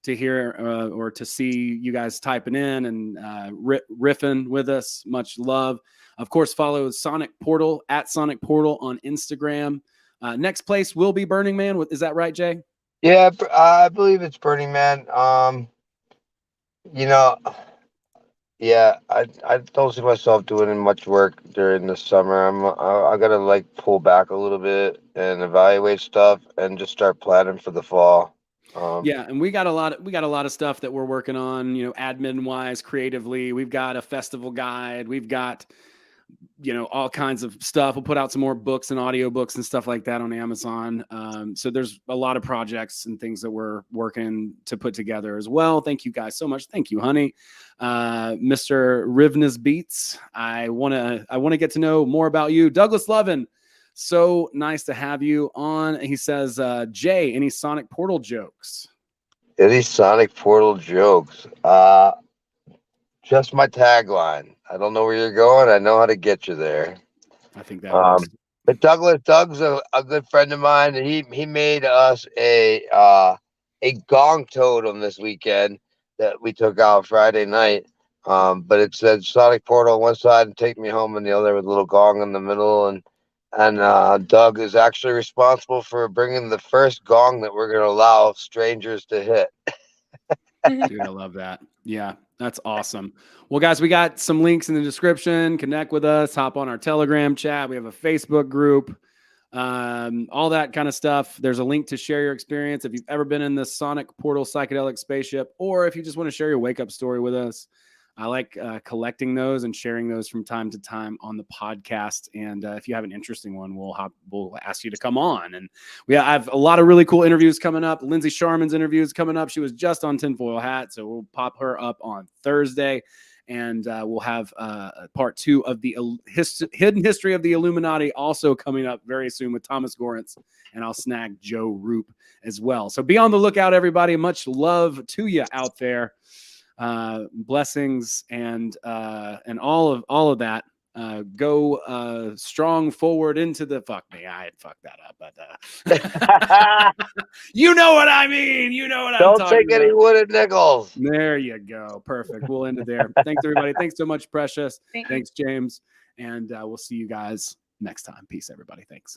to hear or to see you guys typing in and riffing with us. Much love. Of course, follow Sonic Portal at Sonic Portal on Instagram. Next place will be Burning Man. Is that right, Jay? Yeah, I believe it's Burning Man. You know, yeah, I don't see myself doing much work during the summer. I gotta like pull back a little bit and evaluate stuff and just start planning for the fall. Yeah, and we got a lot of stuff that we're working on, you know, admin wise, creatively. We've got a festival guide. We've got, you know, all kinds of stuff. We'll put out some more books and audiobooks and stuff like that on Amazon. So there's a lot of projects and things that we're working to put together as well. Thank you guys so much. Thank you, honey. Mr. Rivna's Beats. I want to get to know more about you. Douglas Lovin. So nice to have you on. He says, Jay, any Sonic Portal jokes? Any Sonic Portal jokes? Just my tagline. I don't know where you're going. I know how to get you there. I think that works. But Doug's a good friend of mine, and he made us a gong totem this weekend that we took out Friday night. But it said Sonic Portal on one side and Take Me Home on the other with a little gong in the middle. And Doug is actually responsible for bringing the first gong that we're going to allow strangers to hit. Dude, I love that. Yeah, that's awesome. Well, guys, we got some links in the description. Connect with us. Hop on our Telegram chat. We have a Facebook group. All that kind of stuff. There's a link to share your experience if you've ever been in the Sonic Portal psychedelic spaceship, or if you just want to share your wake up story with us. I like collecting those and sharing those from time to time on the podcast. And if you have an interesting one, we'll ask you to come on. And I have a lot of really cool interviews coming up. Lindsay Sharman's interview is coming up. She was just on Tinfoil Hat, so we'll pop her up on Thursday. And we'll have part 2 of the hidden history of the Illuminati also coming up very soon with Thomas Gorentz, and I'll snag Joe Roop as well. So be on the lookout, everybody. Much love to you out there. Blessings and all of that. Go strong forward into the fuck me. I had fucked that up, but you know what I mean. You know what I'm talking about. Don't take any wooden nickels. There you go. Perfect. We'll end it there. Thanks, everybody. Thanks so much, Precious. Thanks, James. And we'll see you guys next time. Peace, everybody. Thanks.